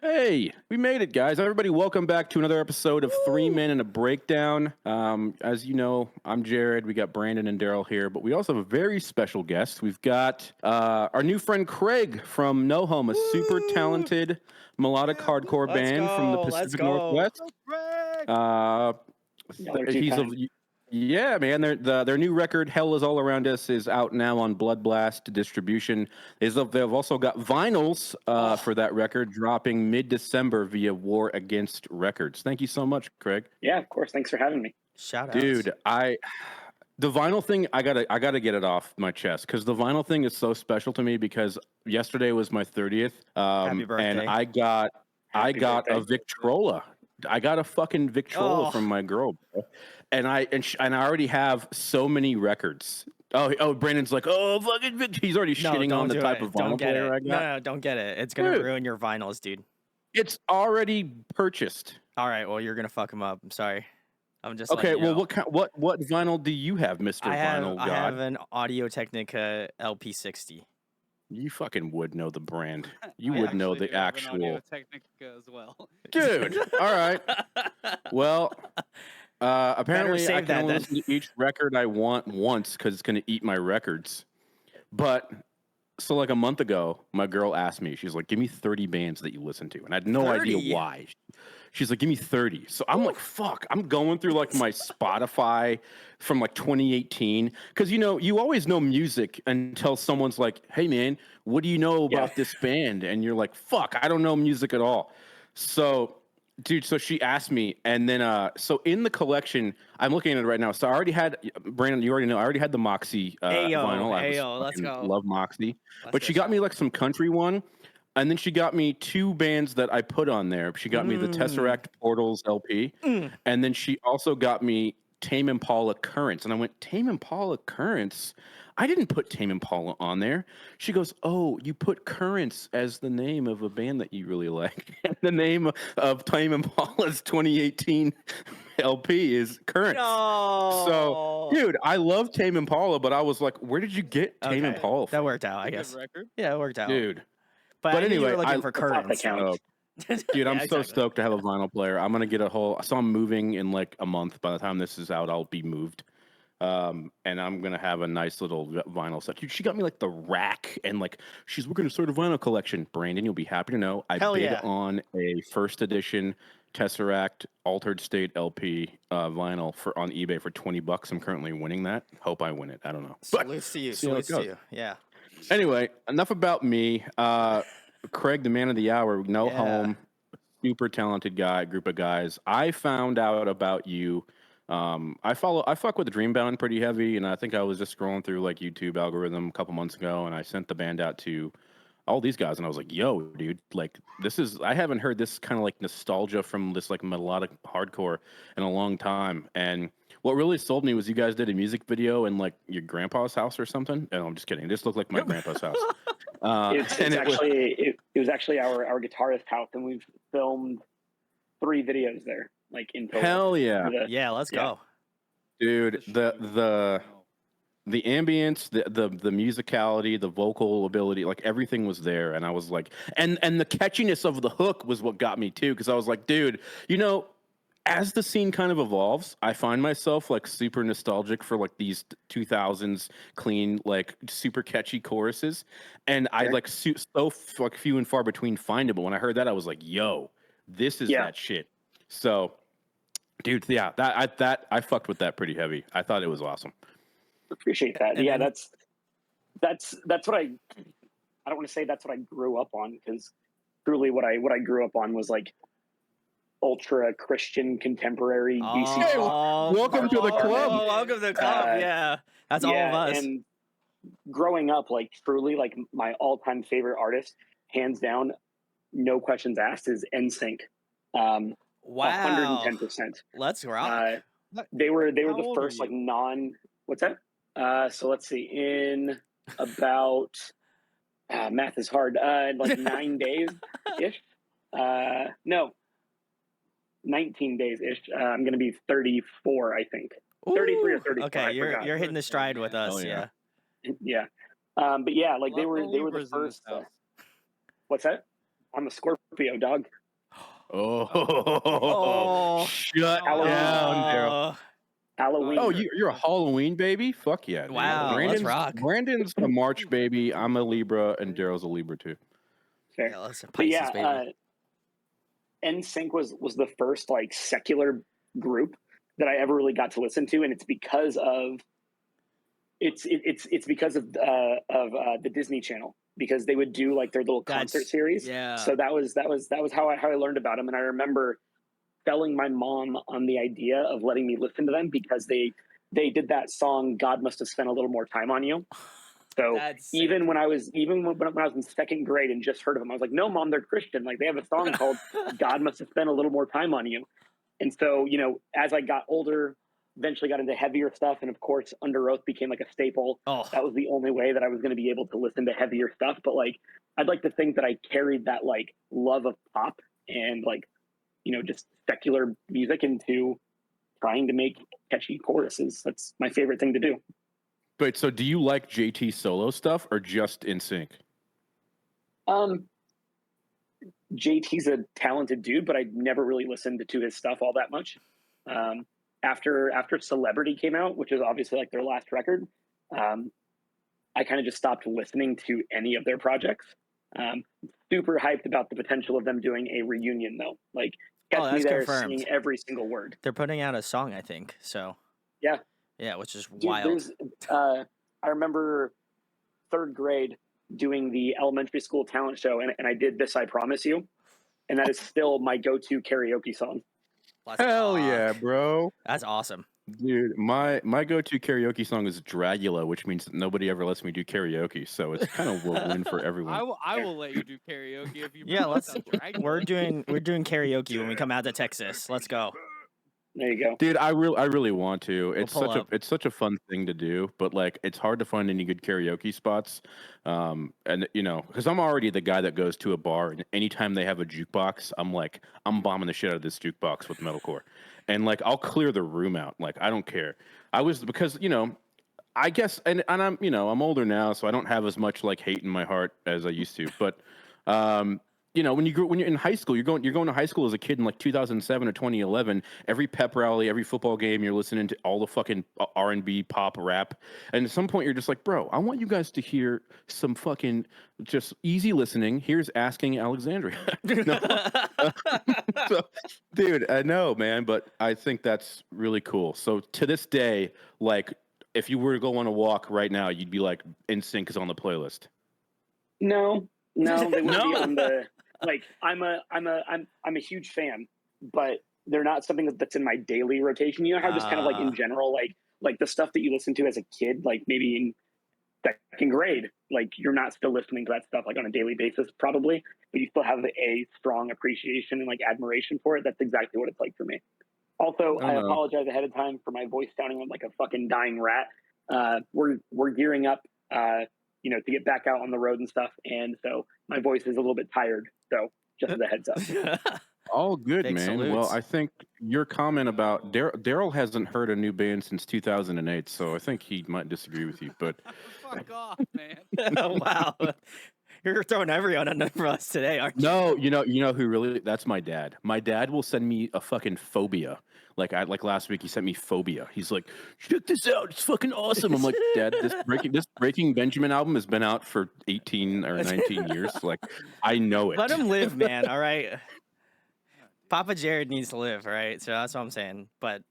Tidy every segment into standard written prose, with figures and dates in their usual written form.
Hey, we made it, guys. Everybody, welcome back to another episode of Three Men and a Breakdown. As you know, I'm Jared. We got Brandon and Daryl here, but we also have a very special guest. We've got our new friend Craig from No Home, a super talented melodic hardcore band from the Pacific Northwest. He's a Yeah, man. Their new record, "Hell Is All Around Us," is out now on Blood Blast distribution. They've also got vinyls for that record dropping mid-December via War Against Records. Thank you so much, Craig. Yeah, of course. Thanks for having me. Shout out, dude. The vinyl thing, I gotta get it off my chest because the vinyl thing is so special to me because yesterday was my 30th, Happy birthday. and I got a Victrola. I got a fucking Victrola from my girl, bro. And I already have so many records. Oh, Brandon's like, oh, fucking Vic. He's already shitting on the type of vinyl player I got. No, don't get it. It's gonna ruin your vinyls, dude. It's already purchased. All right, well, you're gonna fuck him up. I'm sorry. I'm just okay. Well, know. what vinyl do you have, Mister Vinyl God? I have an Audio Technica LP60. You fucking would know the brand. You would know the actual Audio Technica as well, dude. All right. Well, apparently I can only listen to each record I want once because it's going to eat my records. But so like a month ago, my girl asked me, she's like, give me 30 bands that you listen to. And I had no idea why. She's like, give me 30. So I'm like, fuck, I'm going through like my Spotify from like 2018. Cause you always know music until someone's like, hey man, what do you know about this band? And you're like, fuck, I don't know music at all. So dude, so she asked me, and then so in the collection, I'm looking at it right now. So I already had Brandon. You already know. I already had the Moxie vinyl. Let's go. Love Moxie, but she got me like some country one, and then she got me two bands that I put on there. She got me the Tesseract Portals LP, and then she also got me Tame Impala Currents, and I went, Tame Impala Currents? I didn't put Tame Impala on there. She goes, oh, you put Currents as the name of a band that you really like. And the name of Tame Impala's 2018 LP is Currents. No. So, dude, I love Tame Impala, but I was like, where did you get Tame Impala from? That worked out, I guess. Yeah, it worked out. Dude. But anyway, anyway, you were looking for Currents. Dude, I'm so stoked to have a vinyl player. I'm going to get so I'm moving in like a month. By the time this is out, I'll be moved. And I'm gonna have a nice little vinyl set. Dude, she got me like the rack, and like we're gonna start a vinyl collection. Brandon, you'll be happy to know I bid on a first edition Tesseract Altered State LP vinyl on eBay for $20. I'm currently winning that. Hope I win it. I don't know. Salutes to you. Salutes to you. Yeah. Anyway, enough about me. Craig, the man of the hour, No Home, super talented group of guys. I found out about you. I fuck with Dreambound pretty heavy, and I think I was just scrolling through like YouTube algorithm a couple months ago, and I sent the band out to all these guys, and I was like, yo, dude, like I haven't heard this kind of like nostalgia from this like melodic hardcore in a long time. And what really sold me was you guys did a music video in like your grandpa's house or something. No, I'm just kidding. It just looked like my grandpa's house. It was actually our guitarist's house, and we've filmed 3 videos there. Like in total. Hell yeah. Yeah, let's go. Dude, the ambience, the musicality, the vocal ability, like everything was there. And I was like, and the catchiness of the hook was what got me too. Cause I was like, dude, as the scene kind of evolves, I find myself like super nostalgic for like these 2000s clean, like super catchy choruses. And I like so like few and far between find it. But when I heard that, I was like, yo, this is that shit. So, dude, yeah, I fucked with that pretty heavy. I thought it was awesome. Appreciate that. Yeah, that's what I don't want to say that's what I grew up on, because truly what I grew up on was like ultra Christian contemporary DC. Hey, welcome to the club. Welcome to the club. Yeah, that's all of us. And growing up, like truly, like my all-time favorite artist, hands down, no questions asked, is NSYNC. Wow, 110%. Let's rock. They were the first like what's that? So let's see, in about math is hard. Like 9 days ish. No, 19 days ish. I'm gonna be 34, I think. 33 or 34. Okay, you're hitting the stride with us. Yeah. Yeah. But yeah, like they were the first. What's that? I'm a Scorpio, dog. Shut down, Daryl. Halloween. Oh, you're a Halloween baby? Fuck yeah, dude. Wow, let's rock. Brandon's a March baby. I'm a Libra, and Daryl's a Libra too. Fair. Yeah, that's a Pisces baby. NSYNC was the first like secular group that I ever really got to listen to, and it's because of because of the Disney Channel, because they would do like their little concert series. Yeah. So that was how I learned about them, and I remember selling my mom on the idea of letting me listen to them because they did that song "God Must Have Spent a Little More Time on You." So even when I was in second grade and just heard of them, I was like, "No, Mom, they're Christian. Like they have a song called God Must Have Spent a Little More Time on You." And so, you know, as I got older, eventually got into heavier stuff, and of course, Under Oath became like a staple. That was the only way that I was going to be able to listen to heavier stuff. But like, I'd like to think that I carried that like love of pop and like, you know, just secular music into trying to make catchy choruses. That's my favorite thing to do. But so do you like JT solo stuff or just NSYNC? JT's a talented dude, but I never really listened to his stuff all that much. After Celebrity came out, which is obviously like their last record, I kind of just stopped listening to any of their projects. Super hyped about the potential of them doing a reunion though. Like catch me there singing every single word. They're putting out a song, I think. So yeah, which is wild. I remember third grade doing the elementary school talent show, and I did This I Promise You, and that is still my go-to karaoke song. Hell yeah, bro. That's awesome. Dude, my go-to karaoke song is Dragula, which means that nobody ever lets me do karaoke, so it's kind of a win for everyone. I will let you do karaoke if you. Yeah, we're doing karaoke when we come out to Texas. Let's go. There you go, dude. I really want to. It's such a fun thing to do, but like it's hard to find any good karaoke spots. And you know, because I'm already the guy that goes to a bar, and anytime they have a jukebox, I'm bombing the shit out of this jukebox with metalcore, and like I'll clear the room out. Like I don't care. Because you know, I guess, and I'm I'm older now, so I don't have as much like hate in my heart as I used to, but. You know, when you're in high school, you're going to high school as a kid in like 2007 or 2011. Every pep rally, every football game, you're listening to all the fucking R&B, pop, rap, and at some point you're just like, bro, I want you guys to hear some fucking just easy listening. Here's Asking Alexandria. So, dude, I know, man, but I think that's really cool. So to this day, like, if you were to go on a walk right now, you'd be like, NSYNC is on the playlist. No, they wouldn't be on the. Like I'm a huge fan, but they're not something that's in my daily rotation. You know how just kind of like in general, like the stuff that you listen to as a kid, like maybe in second grade, like you're not still listening to that stuff like on a daily basis probably, but you still have a strong appreciation and like admiration for it. That's exactly what it's like for me. Also, I apologize ahead of time for my voice sounding like a fucking dying rat. We're gearing up, you know, to get back out on the road and stuff, and so my voice is a little bit tired. So just as a heads up. All good, Big man. salutes. Well, I think your comment about Daryl hasn't heard a new band since 2008, so I think he might disagree with you. But fuck off, man. Wow, you're throwing everyone under for us today, aren't you? No, you know who really? That's my dad. My dad will send me a fucking phobia. Like last week, he sent me Phobia. He's like, check this out. It's fucking awesome. I'm like, Dad, this Breaking Benjamin album has been out for 18 or 19 years. Like, I know it. Let him live, man. All right. Papa Jared needs to live, all right? So that's what I'm saying. But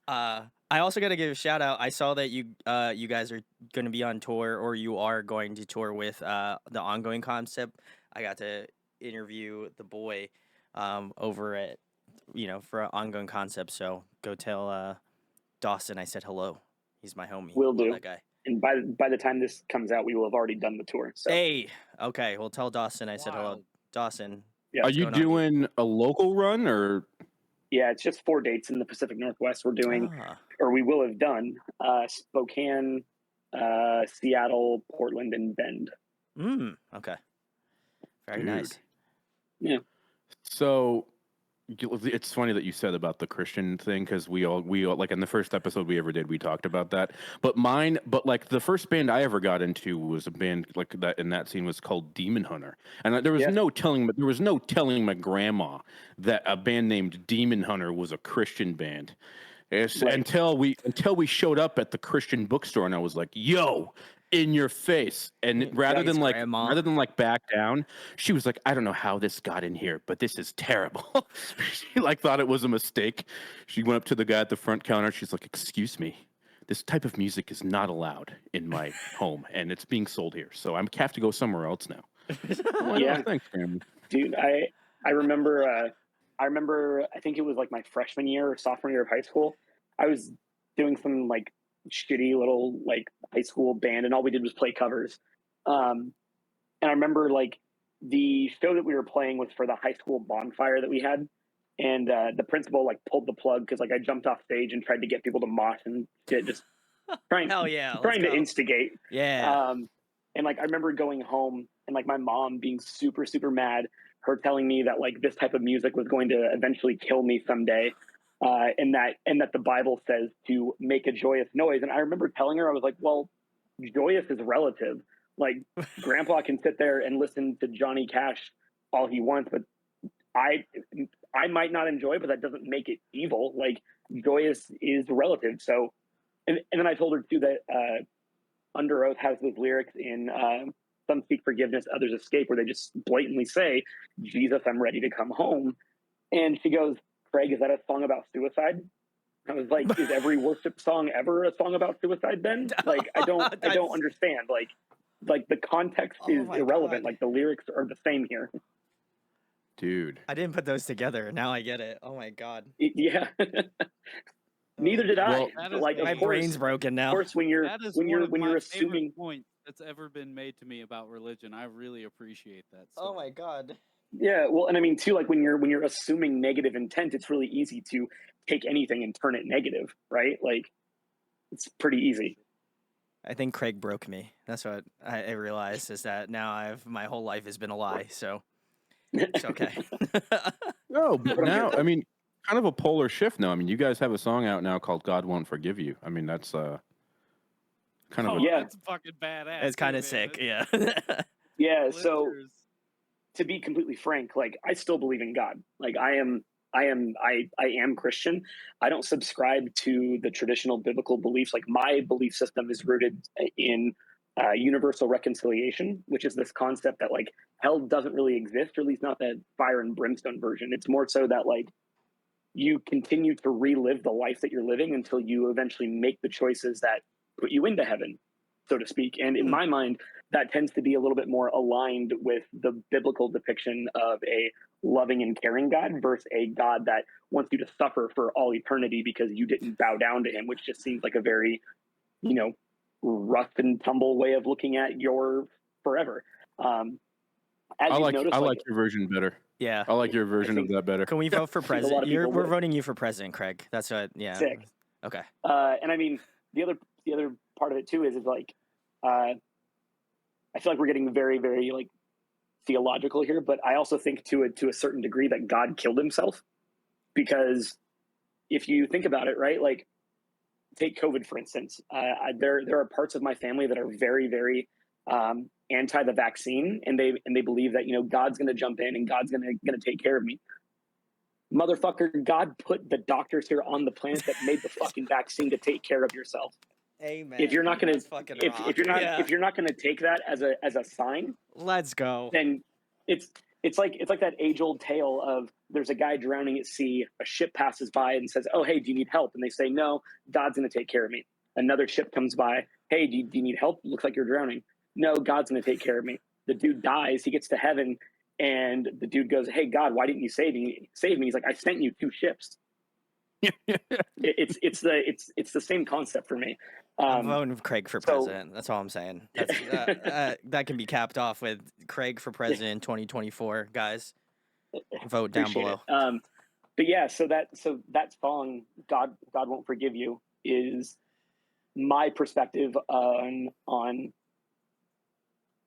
I also got to give a shout out. I saw that you guys are going to be on tour, or you are going to tour with the Ongoing Concept. I got to interview the boy over at, for Ongoing Concept. So go tell Dawson I said hello. He's my homie. Will do. That guy. And by the time this comes out, we will have already done the tour. So. Hey, okay. Well, tell Dawson I said hello. Dawson. Yeah, are you doing a local run or? Yeah, it's just 4 dates in the Pacific Northwest. We're doing, or we will have done, Spokane, Seattle, Portland, and Bend. Okay. Very nice. Yeah. So, It's funny that you said about the Christian thing because we all like in the first episode we ever did we talked about that. But like the first band I ever got into was a band like that in that scene was called Demon Hunter, and there was no telling my grandma that a band named Demon Hunter was a Christian band. Until we showed up at the Christian bookstore, and I was like, "Yo, in your face!" And rather than like back down, she was like, "I don't know how this got in here, but this is terrible." She like thought it was a mistake. She went up to the guy at the front counter. She's like, "Excuse me, this type of music is not allowed in my home, and it's being sold here, so I have to go somewhere else now." Like, yeah, thanks, family. Dude, I remember I think it was like my freshman year or sophomore year of high school. I was doing some like shitty little like high school band, and all we did was play covers. And I remember like the show that we were playing was for the high school bonfire that we had, and the principal like pulled the plug because like I jumped off stage and tried to get people to mosh and shit, just trying to instigate. Yeah. And like I remember going home and like my mom being super super mad, her telling me that like this type of music was going to eventually kill me someday, and that the Bible says to make a joyous noise. And I remember telling her, I was like, well, joyous is relative. Like Grandpa can sit there and listen to Johnny Cash all he wants, but I might not enjoy it, but that doesn't make it evil. Like joyous is relative. So, and then I told her too that Under Oath has those lyrics in Some Seek Forgiveness, Others Escape, where they just blatantly say, Jesus, I'm ready to come home. And she goes, Craig, is that a song about suicide? I was like, is every worship song ever a song about suicide then? Like, I don't understand. Like the context is irrelevant. God. Like the lyrics are the same here. Dude, I didn't put those together. Now I get it. Oh my God. Yeah. Neither did I. Well, like my brain's broken now. Of course, when you're assuming points that's ever been made to me about religion, I really appreciate that. Oh my God. Yeah, well, and I mean too, like when you're assuming negative intent, it's really easy to take anything and turn it negative, right? Like it's pretty easy. I think Craig broke me. That's what I realized is that now my whole life has been a lie. So it's okay. No, but now I mean, kind of a polar shift now. I mean, you guys have a song out now called "God Won't Forgive You." I mean, that's kind of that's fucking badass. It's kind of sick. Yeah. Yeah. So to be completely frank, like I still believe in God. Like I am Christian. I don't subscribe to the traditional biblical beliefs. Like my belief system is rooted in universal reconciliation, which is this concept that like hell doesn't really exist, or at least not that fire and brimstone version. It's more so that like you continue to relive the life that you're living until you eventually make the choices that put you into heaven, so to speak. And in my mind, that tends to be a little bit more aligned with the biblical depiction of a loving and caring God versus a God that wants you to suffer for all eternity because you didn't bow down to him, which just seems like a very, rough and tumble way of looking at your forever. I like your version better. Yeah. I like your version of that better. Can we vote for president? We're voting you for president, Craig. That's what. Yeah. Sick. Okay. And I mean, the other part of it too is like, I feel like we're getting very, very like theological here, but I also think to a certain degree that God killed himself, because if you think about it, right, like take COVID for instance. There are parts of my family that are very, very anti the vaccine, and they believe that God's going to jump in and God's going to take care of me. Motherfucker, God put the doctors here on the planet that made the fucking vaccine to take care of yourself. Amen. If you're not going to, if you're not going to take that as a sign, let's go. Then it's like that age old tale of there's a guy drowning at sea. A ship passes by and says, "Oh, hey, do you need help?" And they say, "No, God's going to take care of me." Another ship comes by. "Hey, do you need help? Looks like you're drowning." "No, God's going to take care of me." The dude dies. He gets to heaven, and the dude goes, "Hey, God, why didn't you save me?" He's like, "I sent you 2 ships." It's the same concept for me. I'm voting Craig for president. That's all I'm saying. That's, that can be capped off with Craig for president 2024, guys. Vote down below. But yeah, so that song, God Won't Forgive You, is my perspective on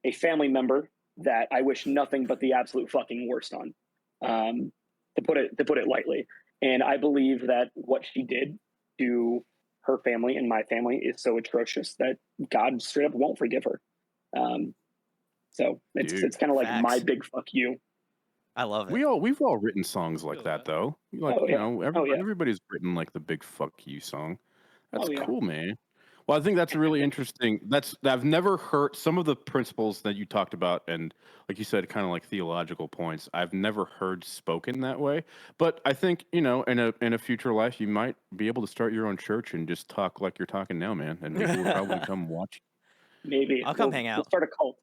a family member that I wish nothing but the absolute fucking worst on. put it lightly. And I believe that what she did to her family and my family is so atrocious that God straight up won't forgive her. So it's kind of like my big fuck you. I love it. We've all written songs like that though. Like everybody's written like the big fuck you song. That's cool, man. Well, I think that's really interesting. I've never heard some of the principles that you talked about, and like you said, kind of like theological points. I've never heard spoken that way. But I think in a future life, you might be able to start your own church and just talk like you're talking now, man. And people will probably come watch. Maybe I'll come hang out. We'll start a cult.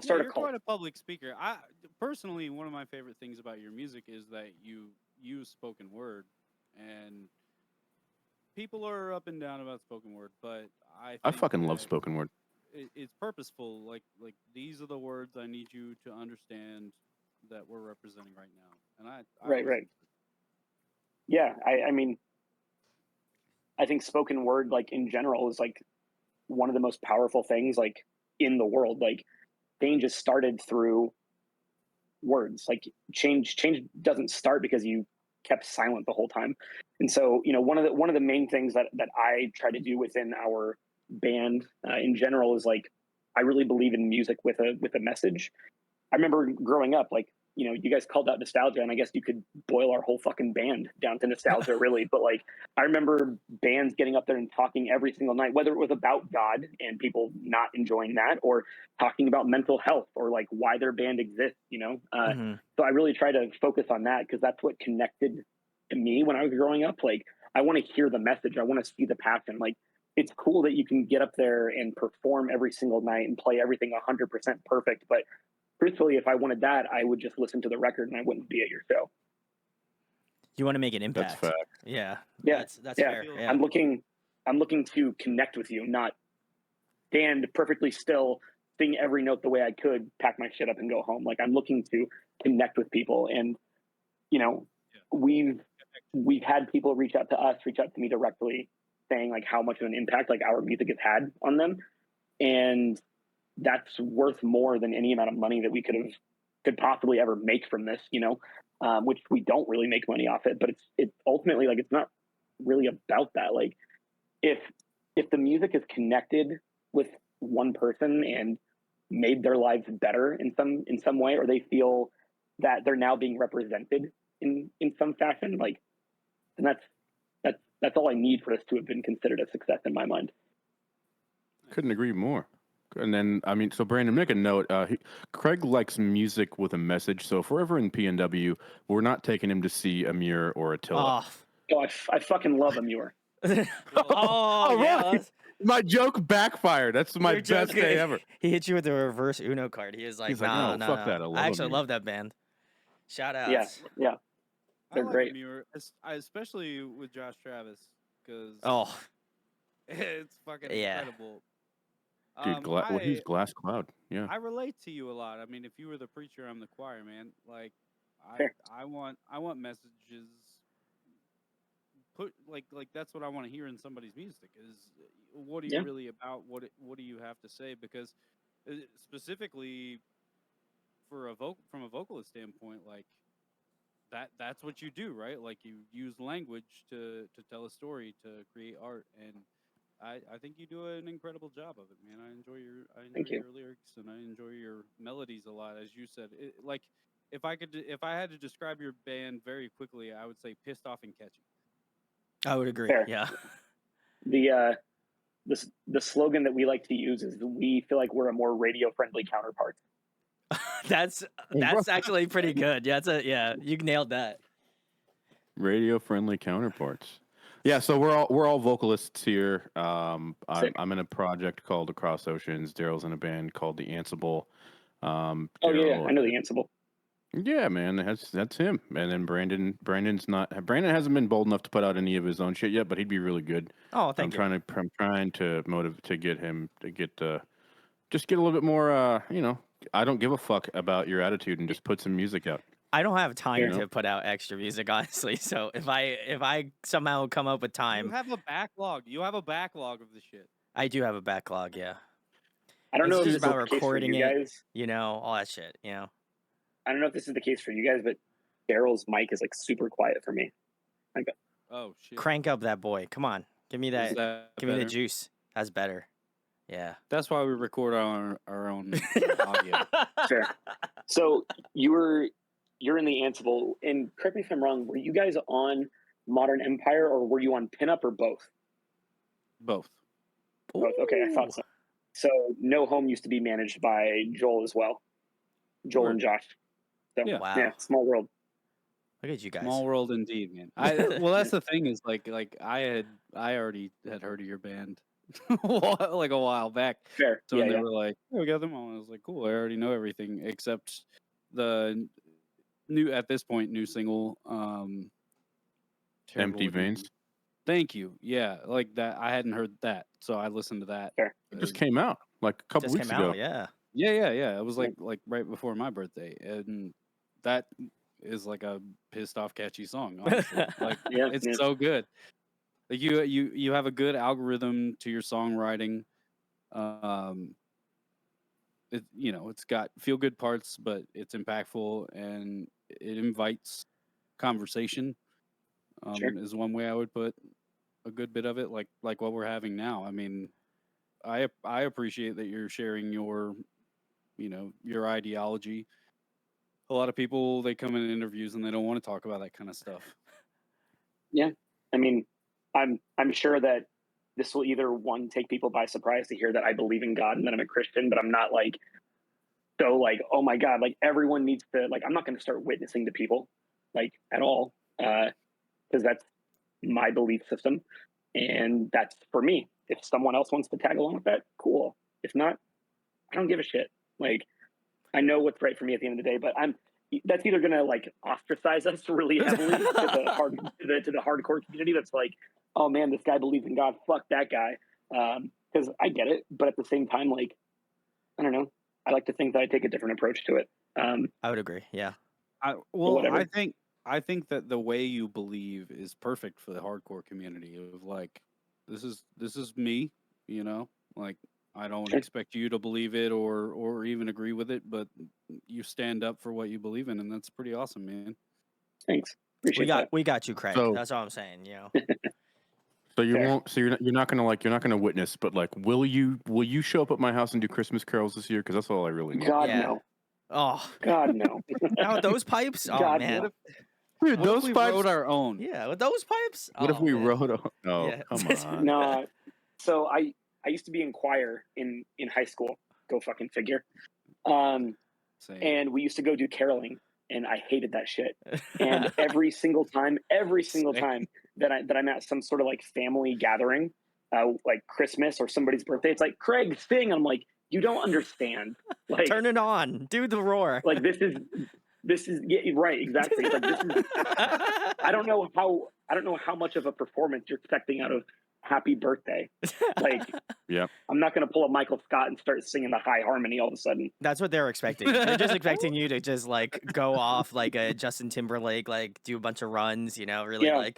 You're quite a public speaker. I personally, one of my favorite things about your music is that you use spoken word, and people are up and down about spoken word, but I fucking love spoken word. It's purposeful. Like these are the words I need you to understand that we're representing right now, and I right. Yeah, I mean, I think spoken word, like in general, is like one of the most powerful things like in the world. Like change just started through words. Like change doesn't start because you kept silent the whole time. And so, one of the main things that I try to do within our band in general is like, I really believe in music with a message. I remember growing up, like, you guys called out nostalgia, and I guess you could boil our whole fucking band down to nostalgia, really. But like, I remember bands getting up there and talking every single night, whether it was about God and people not enjoying that, or talking about mental health, or like why their band exists. So I really try to focus on that because that's what connected to me when I was growing up. Like, I want to hear the message, I want to see the passion. Like, it's cool that you can get up there and perform every single night and play everything 100% perfect, but truthfully, if I wanted that, I would just listen to the record and I wouldn't be at your show. You want to make an impact. That's fact. Yeah. That's fair. Yeah. I'm looking to connect with you, not stand perfectly still, sing every note the way I could, pack my shit up and go home. Like, I'm looking to connect with people. And, we've had people reach out to me directly saying like how much of an impact like our music has had on them. And that's worth more than any amount of money that we could possibly ever make from this, which we don't really make money off it, but it's ultimately like, it's not really about that. Like, if the music is connected with one person and made their lives better in some way, or they feel that they're now being represented in some fashion, like, then that's all I need for us to have been considered a success in my mind. Couldn't agree more. And then, I mean, so Brandon, make a note. Craig likes music with a message. So if we're ever in PNW, we're not taking him to see Amir or Attila. Oh, I fucking love Amir. Yeah. Right. My joke backfired. That's my best day ever. He hit you with a reverse Uno card. He was like, no, fuck that. I actually love that band. Shout out. Yeah. They're great. Amir, especially with Josh Travis, because it's fucking incredible. Dude, he's Glass Cloud. Yeah. I relate to you a lot. I mean, if you were the preacher, I'm the choir, man. Like, I want messages. Like that's what I want to hear in somebody's music. Is what are you really about? What do you have to say? Because specifically from a vocalist standpoint, like that's what you do, right? Like, you use language to tell a story, to create art, and I think you do an incredible job of it, man. I enjoy your lyrics, and I enjoy your melodies a lot. As you said, like, if I had to describe your band very quickly, I would say pissed off and catchy. I would agree. Fair. Yeah. The slogan that we like to use is, we feel like we're a more radio friendly counterpart. That's actually pretty good. Yeah, you nailed that. Radio friendly counterparts. Yeah, so we're all vocalists here. I'm in a project called Across Oceans. Daryl's in a band called The Ansible. I know The Ansible. Yeah, man, that's him. And then Brandon hasn't been bold enough to put out any of his own shit yet, but he'd be really good. Oh, thank you. I'm trying to motivate to get him to get just get a little bit more. I don't give a fuck about your attitude, and just put some music out. I don't have time to put out extra music, honestly. So if I somehow come up with time, you have a backlog. You have a backlog of the shit. I do have a backlog. Yeah. I don't know if this this is about is the case for recording you it, guys. all that shit. I don't know if this is the case for you guys, but Daryl's mic is like super quiet for me. Like, oh shit! Crank up that boy. Come on, give me that. Give me the better? juice. That's better. Yeah. That's why we record our own audio. Fair. So you're in the Ansible, and correct me if I'm wrong. Were you guys on Modern Empire, or were you on Pinup, or both? Both. Both. Okay, I thought so. So No Home used to be managed by Joel as well. Joel and Josh. So, Yeah. Wow. Yeah, small world. Look at you guys. Small world indeed, man. Well, that's the thing is like I already had heard of your band like a while back. Fair. So when they were like, "Oh, we got them on," I was like, "Cool, I already know everything except the new at this point new single, Empty Veins. Thank you. Yeah, like that. I hadn't heard that, so I listened to that. Fair. It just came out like a couple weeks ago. Out, yeah. Yeah. It was like right before my birthday, and that is like a pissed off catchy song. Honestly, like it's so good. Like you have a good algorithm to your songwriting. It's got feel good parts, but it's impactful and it invites conversation. Is one way I would put a good bit of it, like what we're having now. I mean, I appreciate that you're sharing your ideology. A lot of people, they come in interviews and they don't want to talk about that kind of stuff. Yeah, I mean, I'm sure that this will either one take people by surprise to hear that I believe in God and that I'm a Christian, but I'm not like so like, oh my God, like everyone needs to like. I'm not going to start witnessing to people like at all because that's my belief system, and that's for me. If someone else wants to tag along with that, cool. If not, I don't give a shit. Like, I know what's right for me at the end of the day, but that's either gonna like ostracize us really heavily to the hardcore community. That's like, oh man, this guy believes in God. Fuck that guy. Because I get it, but at the same time, like, I don't know. I like to think that I take a different approach to it. I would agree. Yeah. I think that the way you believe is perfect for the hardcore community. Of like, this is me, like I don't expect you to believe it or even agree with it, but you stand up for what you believe in, and that's pretty awesome, man. Thanks. Appreciate we got you, Craig. So, that's all I'm saying. So you won't. So you're not gonna witness, but like, will you show up at my house and do Christmas carols this year? Because that's all I really need. God no. Oh God no. Now with those pipes. Oh God, man. Dude, what those if we pipes. Wrote our own. Yeah, with those pipes. What if we wrote? Oh, Yeah. come on. No. So I used to be in choir in high school. Go fucking figure. Same. And we used to go do caroling, and I hated that shit. And every single time that I'm at some sort of like family gathering, like Christmas or somebody's birthday, it's like, Craig, sing. I'm like, you don't understand. Like, turn it on, do the roar. Like this is yeah, right, exactly. Like this is. I don't know how much of a performance you're expecting out of Happy Birthday. Like, yeah, I'm not going to pull up Michael Scott and start singing the high harmony all of a sudden. That's what they're expecting. They're just expecting you to just like go off like a Justin Timberlake, like do a bunch of runs, really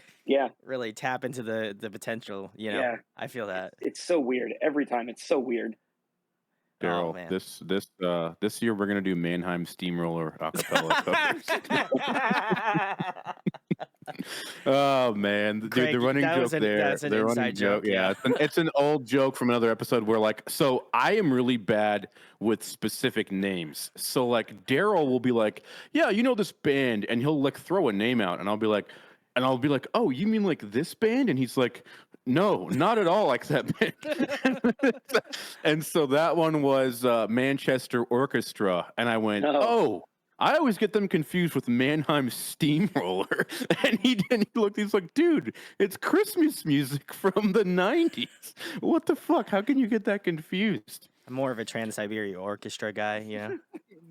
really tap into the potential, Yeah. I feel that. It's so weird. Every time it's so weird. Daryl, this year we're gonna do Mannheim Steamroller acapella covers. Oh man, dude, Craig, the running joke there. That's an the inside running joke. Yeah, it's an old joke from another episode where like, so I am really bad with specific names. So like Daryl will be like, yeah, this band, and he'll like throw a name out, and I'll be like, oh, you mean like this band? And he's like, no, not at all like that band. And so that one was Manchester Orchestra, and I went, oh. I always get them confused with Mannheim Steamroller. And he looked, he's like, dude, it's Christmas music from the 90s. What the fuck? How can you get that confused? I'm more of a Trans-Siberia Orchestra guy,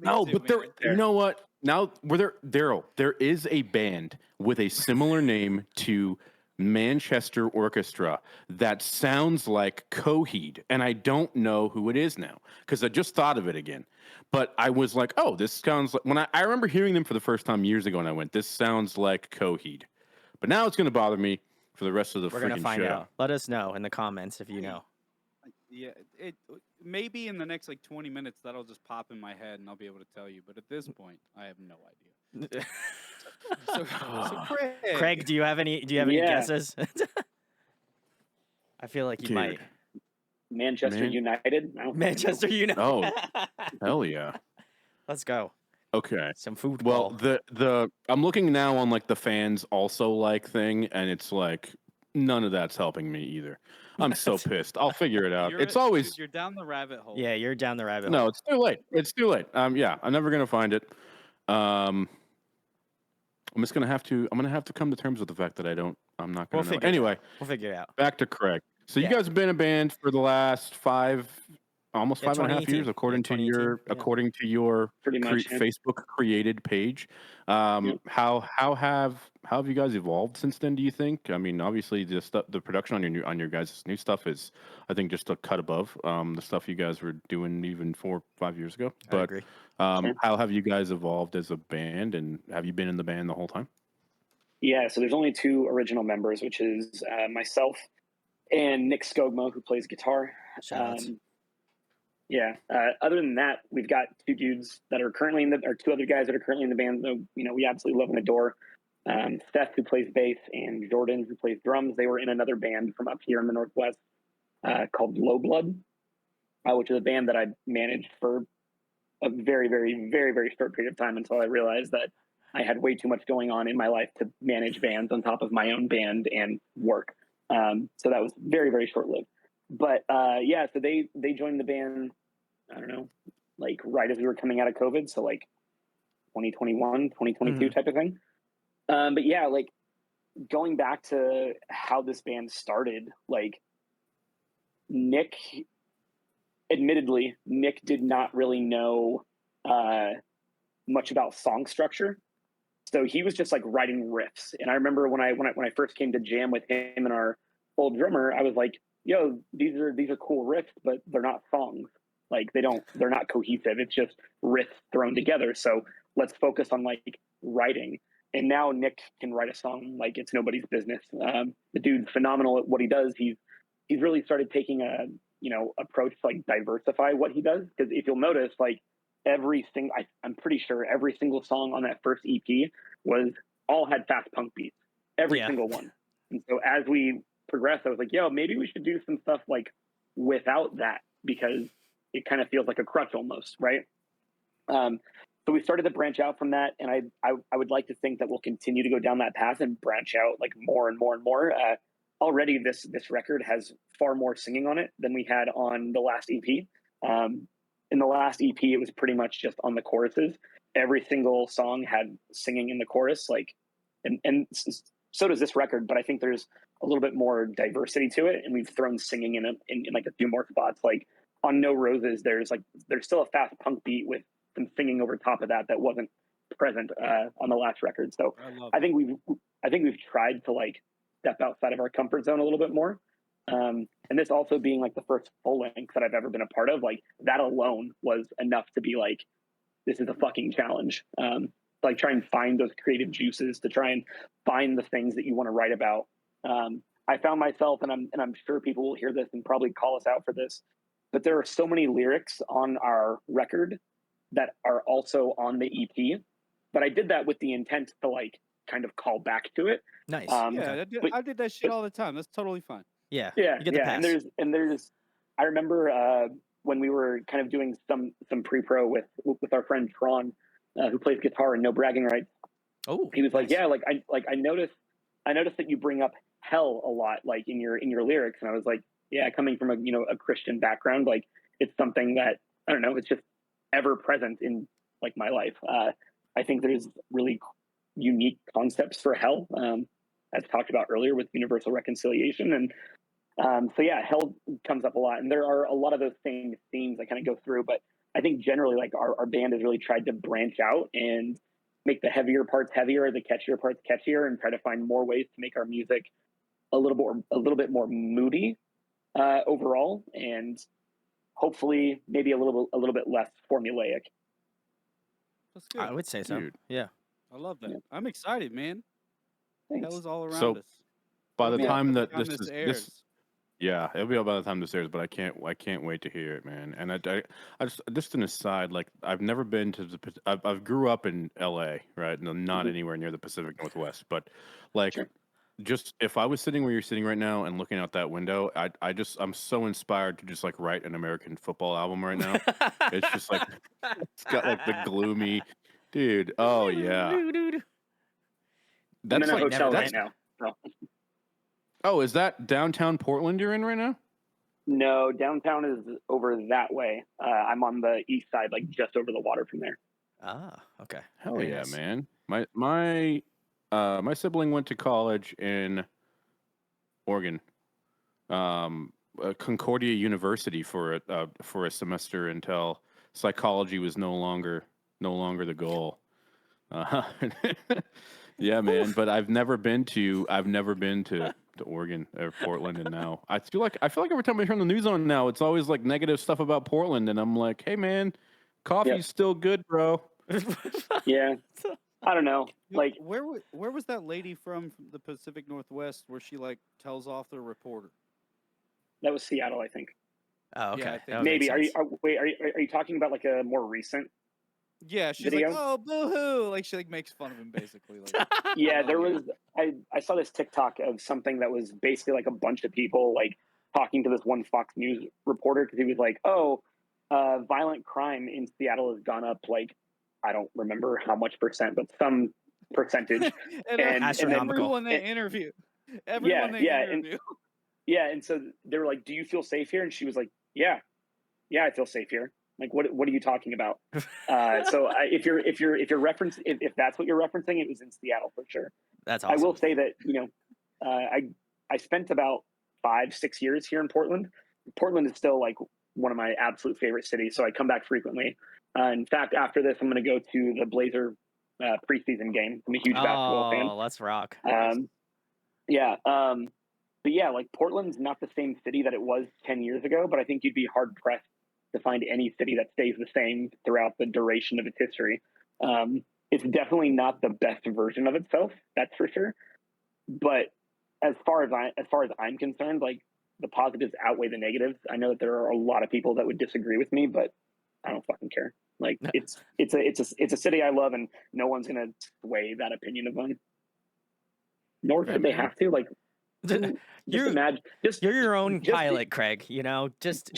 No, but you know what? Now, Daryl, there is a band with a similar name to Manchester Orchestra that sounds like Coheed, and I don't know who it is now because I just thought of it again. But I was like, oh, this sounds like, when I remember hearing them for the first time years ago, and I went, this sounds like Coheed. But now it's going to bother me for the rest of the freaking show. We're going to find out. Let us know in the comments if you know. Yeah, it maybe in the next like 20 minutes that'll just pop in my head and I'll be able to tell you. But at this point, I have no idea. So Craig, do you have any guesses? I feel like you might. Manchester United. Manchester United. Oh, hell yeah. Let's go. Okay. Some football. Well, the I'm looking now on like the fans also like thing, and it's like none of that's helping me either. I'm so pissed. I'll figure it out. It's always you're down the rabbit hole. Yeah, you're down the rabbit hole. No, it's too late. It's too late. Yeah, I'm never gonna find it. I'm gonna have to come to terms with the fact that I'm not gonna know. Anyway, we'll figure it out. Back to Craig. So you guys have been a band for the last almost 5.5 years, according to your Facebook created page. How have you guys evolved since then? Do you think? I mean, obviously the production on your guys' new stuff is, I think, just a cut above the stuff you guys were doing even 4 or 5 years ago. But I agree. how have you guys evolved as a band, and have you been in the band the whole time? Yeah, so there's only 2 original members, which is myself and Nick Skogmo, who plays guitar. Other than that, we've got 2 dudes that are currently or 2 other guys that are currently in the band that, we absolutely love and adore. Seth, who plays bass, and Jordan, who plays drums. They were in another band from up here in the Northwest called Low Blood, which is a band that I managed for a very, very, very, very short period of time until I realized that I had way too much going on in my life to manage bands on top of my own band and work. So that was very, very short-lived. But so they joined the band, I don't know, like right as we were coming out of COVID. So like 2021, 2022 type of thing. But yeah, like going back to how this band started, like admittedly, Nick did not really know much about song structure. So he was just like writing riffs. And I remember when I first came to jam with him and our old drummer, I was like, yo, these are cool riffs, but they're not songs. Like they're not cohesive. It's just riffs thrown together. So let's focus on like writing. And now Nick can write a song like it's nobody's business. The dude's phenomenal at what he does. He's really started taking a approach to like diversify what he does. Because if you'll notice, like I'm pretty sure every single song on that first EP all had fast punk beats, every single one. And so as we progressed, I was like, yo, maybe we should do some stuff like without that, because it kind of feels like a crutch almost, right? So we started to branch out from that, and I would like to think that we'll continue to go down that path and branch out like more and more and more. Already this record has far more singing on it than we had on the last EP. In the last EP, it was pretty much just on the choruses. Every single song had singing in the chorus, like, and so does this record. But I think there's a little bit more diversity to it, and we've thrown singing in like a few more spots. Like on No Roses, there's still a fast punk beat with some singing over top of that wasn't present on the last record. So I think we've tried to like step outside of our comfort zone a little bit more. And this also being like the first full length that I've ever been a part of, like that alone was enough to be like, this is a fucking challenge. Like try and find those creative juices to try and find the things that you want to write about. I found myself, and I'm sure people will hear this and probably call us out for this, but there are so many lyrics on our record that are also on the EP. But I did that with the intent to like kind of call back to it. Nice. I did that shit all the time. That's totally fine. Yeah. Yeah. You get the pass. And there's I remember when we were kind of doing some pre-pro with our friend Tron, who plays guitar and No Bragging Rights. Oh, he was nice. I noticed that you bring up hell a lot, like in your lyrics, and I was like, yeah, coming from a Christian background, like it's something that I don't know, it's just ever present in like my life. I think there's really unique concepts for hell, as talked about earlier with universal reconciliation, and so yeah, hell comes up a lot, and there are a lot of those same themes that kind of go through. But I think generally, like our band has really tried to branch out and make the heavier parts heavier, the catchier parts catchier, and try to find more ways to make our music a little bit more moody overall, and hopefully maybe a little bit less formulaic. That's good. I would say so. Dude. Yeah. I love that. Yeah. I'm excited, man. Thanks. Hell is all around so, us. By the time that this Yeah, it'll be up by the time this airs, but I can't wait to hear it, man. And I just an aside, like I've never been to I've grew up in L.A., right? No, not anywhere near the Pacific Northwest, but like just if I was sitting where you're sitting right now and looking out that window, I'm so inspired to just like write an American football album right now. It's just like it's got like the gloomy, dude. Oh yeah, I'm in that's a like hotel right now. Oh, is that downtown Portland you're in right now? No, downtown is over that way. I'm on the east side, like just over the water from there. Ah, okay. Hell Very yeah, nice. man. My sibling went to college in Oregon, Concordia University for a semester until psychology was no longer the goal. Yeah, man. But I've never been to Oregon or Portland, and now I feel like every time I turn the news on now, it's always like negative stuff about Portland, and I'm like, hey, man, coffee's still good, bro. Yeah, I don't know. Like, where was that lady from the Pacific Northwest where she like tells off the reporter? That was Seattle, I think. Oh, okay. Yeah, maybe. Are you talking about like a more recent? Yeah, she's video? like, oh, boo-hoo. Like, she like makes fun of him, basically. Like, yeah, there was, I saw this TikTok of something that was basically like a bunch of people like talking to this one Fox News reporter because he was like, oh, violent crime in Seattle has gone up like, I don't remember how much percent, but some percentage. and astronomical. Everyone they interview. And so they were like, do you feel safe here? And she was like, yeah, I feel safe here. Like, what are you talking about? So if that's what you're referencing, it was in Seattle for sure. That's awesome. I will say that, I spent about 5-6 years here in Portland. Portland is still like one of my absolute favorite cities. So I come back frequently. In fact, after this, I'm going to go to the Blazer preseason game. I'm a huge basketball fan. Oh, let's rock. Yeah. But yeah, like Portland's not the same city that it was 10 years ago, but I think you'd be hard pressed to find any city that stays the same throughout the duration of its history. It's definitely not the best version of itself, that's for sure. But as far as I'm concerned, like the positives outweigh the negatives. I know that there are a lot of people that would disagree with me, but I don't fucking care. Like it's a city I love, and no one's gonna sway that opinion of mine. Nor should they have to. Like, you're your own pilot, Craig. You know, just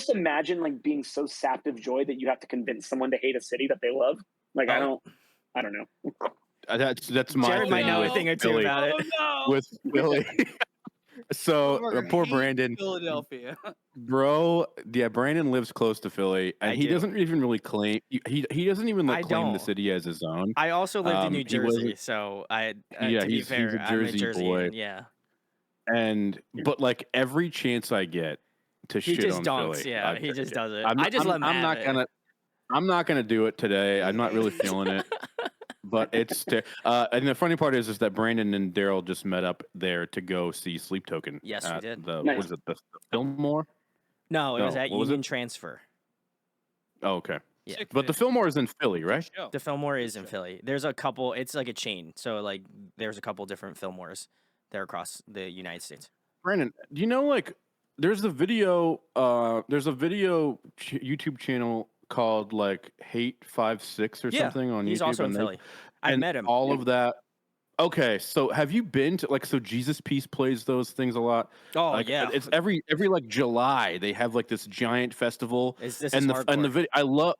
imagine like being so sapped of joy that you have to convince someone to hate a city that they love. Like, I don't know. That's my Jared thing might know a thing or two about it. With Philly. So poor Brandon, Philadelphia, bro. Yeah, Brandon lives close to Philly, and he doesn't even really claim. He doesn't even claim the city as his own. I also lived in New Jersey, so to be fair, he's a Jersey boy. Yeah, but like every chance I get to shit on dunks, Philly, yeah, he just does it. I'm not gonna do it today. I'm not really feeling it. But it's and the funny part is that Brandon and Daryl just met up there to go see Sleep Token. Yes, we did. What is it? The Fillmore? No, it was at Union Transfer. Oh, okay. Yeah, but the Fillmore is in Philly, right? The Fillmore is in Philly. There's a couple. It's like a chain, so like there's a couple different Fillmores there across the United States. Brandon, do you know like there's a video YouTube channel called like Hate 56 or something on YouTube. He's also in Philly. I met him. All of that. Okay, so have you been to so Jesus Peace plays those things a lot? Oh like, yeah, it's every like July they have like this giant festival. And the video I love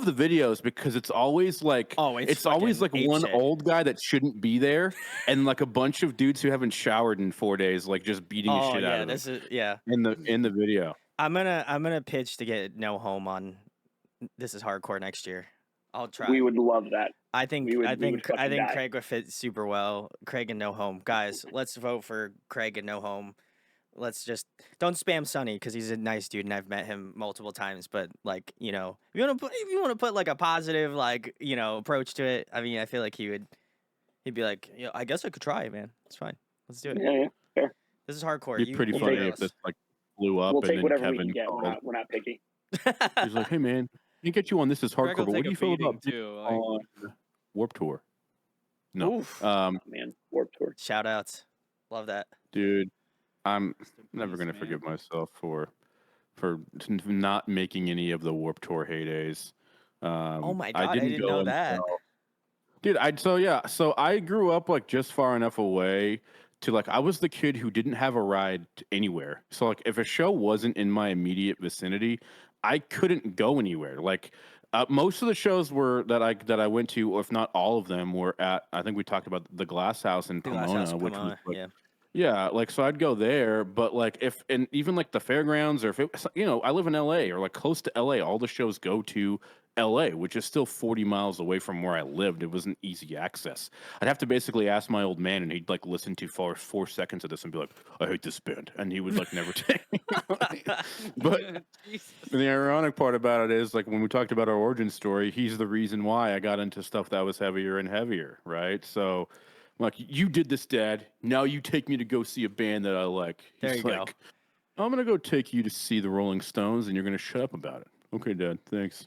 the videos because it's always like it's always like one old guy that shouldn't be there and like a bunch of dudes who haven't showered in 4 days like just beating the shit out of them. In the video. I'm gonna pitch to get No Home on This Is Hardcore next year. I'll try. We would love that. I think Craig would fit super well. Craig and No Home. Guys, let's vote for Craig and No Home. Let's just don't spam Sonny because he's a nice dude and I've met him multiple times. But like, if you want to put like a positive approach to it, I mean, I feel like he'd be like, I guess I could try it, man. It's fine. Let's do it. Yeah, fair. This is hardcore. It'd be pretty funny if this like blew up. We'll take whatever Kevin we can get. We're not picky. He's like, hey man, we get you on This Is Hardcore, but what do you feel about on Warped Tour? No, man, Warped Tour. Shout outs, love that, dude. I'm never gonna forgive myself for not making any of the Warped Tour heydays. Oh my I God, I didn't didn't go know that. dude. So I grew up like just far enough away to like I was the kid who didn't have a ride anywhere. So like if a show wasn't in my immediate vicinity, I couldn't go anywhere. Like most of the shows were that I went to, or if not all of them, were at. I think we talked about the Glass House in The Glass House Pomona, in which was Pomona, like yeah. yeah, like so I'd go there, but like if and even like the fairgrounds or if it I live in LA or like close to LA, all the shows go to LA, which is still 40 miles away from where I lived. It wasn't easy access. I'd have to basically ask my old man and he'd like listen to 4 seconds of this and be like, I hate this band. And he would like never take me. But the ironic part about it is like when we talked about our origin story, he's the reason why I got into stuff that was heavier and heavier, right? So like, you did this, Dad. Now you take me to go see a band that I like. There He's you go. like, I'm gonna go take you to see the Rolling Stones, and you're gonna shut up about it. Okay, Dad. Thanks.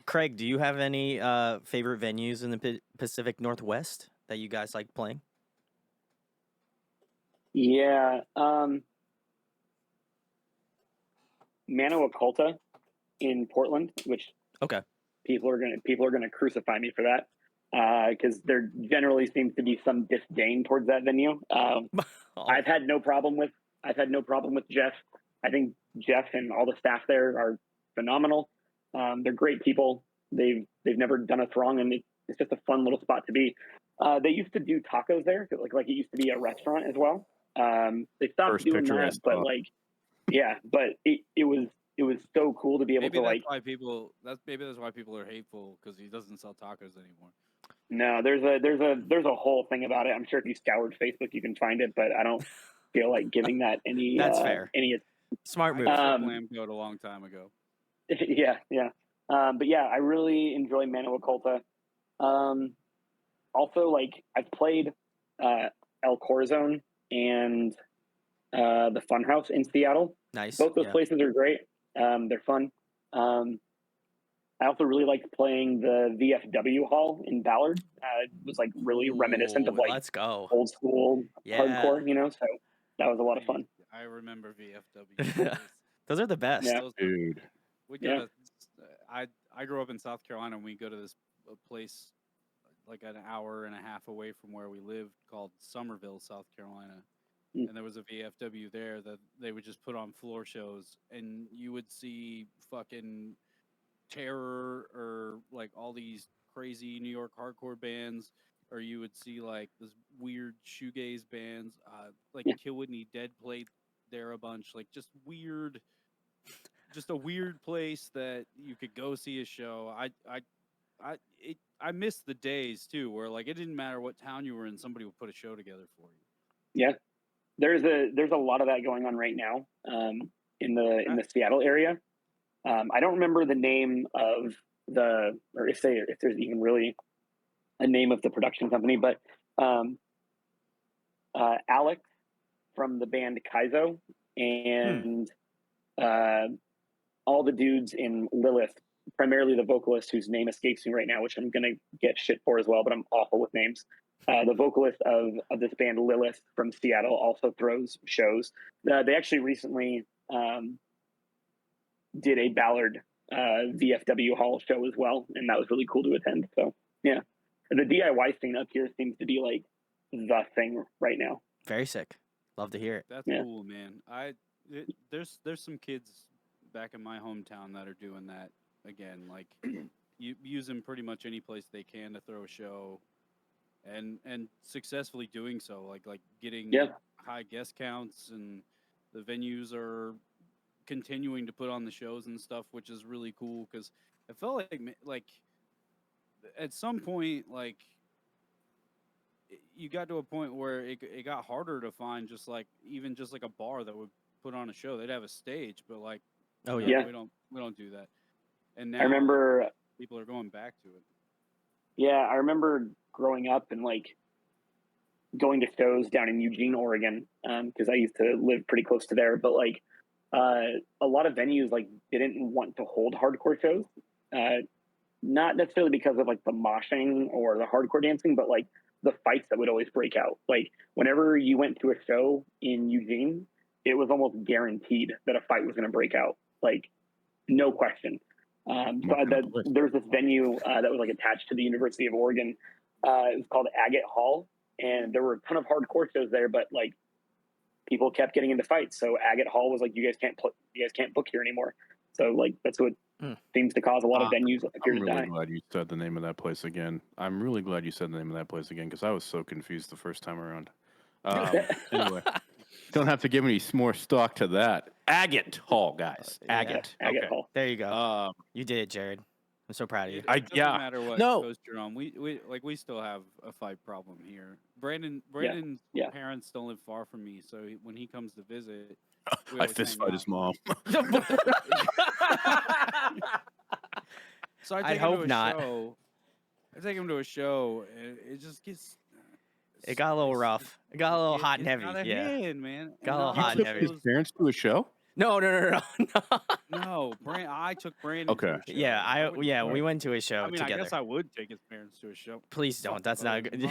Craig, do you have any favorite venues in the Pacific Northwest that you guys like playing? Yeah. Mano Occulta in Portland, which Okay. people are gonna crucify me for that because there generally seems to be some disdain towards that venue. I've had no problem with Jeff. I think Jeff and all the staff there are phenomenal. They're great people. They've never done us wrong, and it's just a fun little spot to be. They used to do tacos there, like it used to be a restaurant as well. They stopped First doing that, but like, yeah, but it was so cool to be able to like. Maybe that's why people are hateful because he doesn't sell tacos anymore. No, there's a whole thing about it. I'm sure if you scoured Facebook, you can find it, but I don't feel like giving that any. That's fair. Any smart move. Lamb goat a long time ago. Yeah. But yeah, I really enjoy Mano Occulta. Also, like I've played El Corazon and the Funhouse in Seattle. Nice. Both those places are great. They're fun. I also really liked playing the VFW hall in Ballard. It was like really reminiscent of like let's go old school hardcore, so that was a lot of fun. I remember VFW. Those are the best. Yeah. Dude. We go to, I grew up in South Carolina, and we go to this place like an hour and a half away from where we lived called Somerville, South Carolina. Mm. And there was a VFW there that they would just put on floor shows, and you would see fucking Terror or like all these crazy New York hardcore bands, or you would see like this weird shoegaze bands, like Kill Whitney Dead played there a bunch, like just a weird place that you could go see a show. I miss the days too, where like it didn't matter what town you were in, somebody would put a show together for you. Yeah, there's a lot of that going on right now in the Seattle area. I don't remember the name of or if there's even really a name of the production company, but Alex from the band Kaizo and all the dudes in Lilith, primarily the vocalist whose name escapes me right now, which I'm going to get shit for as well, but I'm awful with names. The vocalist of this band Lilith from Seattle also throws shows. They actually recently did a Ballard VFW Hall show as well, and that was really cool to attend. So yeah, the DIY scene up here seems to be like the thing right now. Very sick. Love to hear it. That's cool, man. There's some kids back in my hometown that are doing that again, like using pretty much any place they can to throw a show, and successfully doing so, like getting high guest counts, and the venues are continuing to put on the shows and stuff, which is really cool because I felt like at some point, like you got to a point where it got harder to find just like a bar that would put on a show. They'd have a stage, but like, we don't do that. And now I remember people are going back to it. Yeah, I remember growing up and like going to shows down in Eugene, Oregon, because I used to live pretty close to there. But like a lot of venues like didn't want to hold hardcore shows, not necessarily because of like the moshing or the hardcore dancing, but like the fights that would always break out. Like whenever you went to a show in Eugene, it was almost guaranteed that a fight was going to break out. Like no question. There was this venue that was like attached to the University of Oregon. It was called Agate Hall, and there were a ton of hardcore shows there, but like people kept getting into fights. So Agate Hall was like, you guys can't book here anymore. So like that's what seems to cause a lot of venues appear to die. I'm really glad you said the name of that place again. Because I was so confused the first time around. Anyway, don't have to give any more stock to that. Agate Hall, guys. Agate. Agate Hall. There you go. You did it, Jared. I'm so proud of you. It doesn't matter what coast you're on. We still have a fight problem here. Brandon's parents don't live far from me, so when he comes to visit, I fist fight his mom. So I take him to a show, and it just gets. It got a little rough. It got a little hot and heavy. Man. Got a little hot and heavy. His parents to a show? No. No, I took Brandon. Okay. To a show. We went to a show I mean, together. I guess I would take his parents to a show. Please don't. That's not good.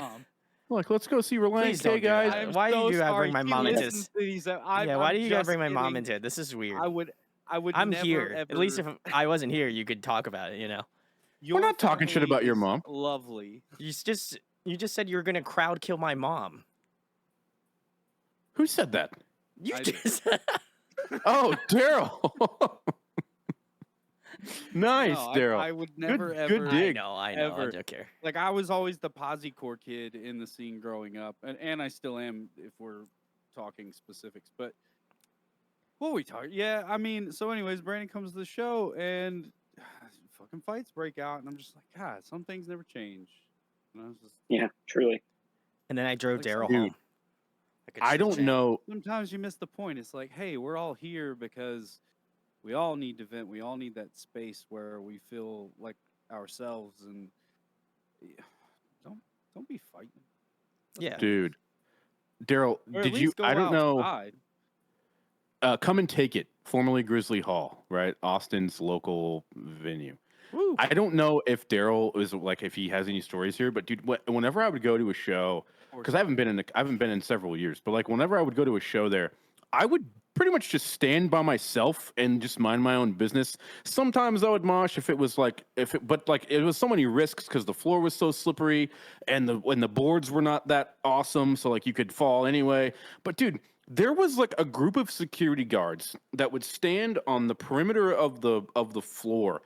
Look, let's go see Reliant K, guys. Why do you gotta bring my mom into this? Why do you gotta bring my mom into it? This is weird. I would. I'm never, here. Ever... At least if I wasn't here, you could talk about it. You know. We're not talking shit about your mom. Lovely. You just said you were gonna crowd kill my mom. Who said that? You I just. Oh, Daryl. Nice, Daryl. I would never ever. Good dig. I know. Ever. I don't care. Like I was always the Positcore kid in the scene growing up, and I still am if we're talking specifics. But what we talk? Yeah, I mean. So, anyways, Brandon comes to the show, and fucking fights break out, and I'm just like, God, some things never change. And I was just, yeah, truly. And then I drove Like, Daryl dude, home. I don't know. sometimes you miss the point. It's like, hey, we're all here because we all need to vent. We all need that space where we feel like ourselves, and don't be fighting. Yeah, Dude, Daryl, Or at did you? least go I don't know. outside. Come and Take It, formerly Grizzly Hall, right? Austin's local venue. Woo. I don't know if Daryl is like if he has any stories here, but dude, whenever I would go to a show, because I haven't been in several years, but like whenever I would go to a show there, I would pretty much just stand by myself and just mind my own business. Sometimes I would mosh but it was so many risks because the floor was so slippery and the boards were not that awesome, so like you could fall anyway. But dude, there was like a group of security guards that would stand on the perimeter of the floor,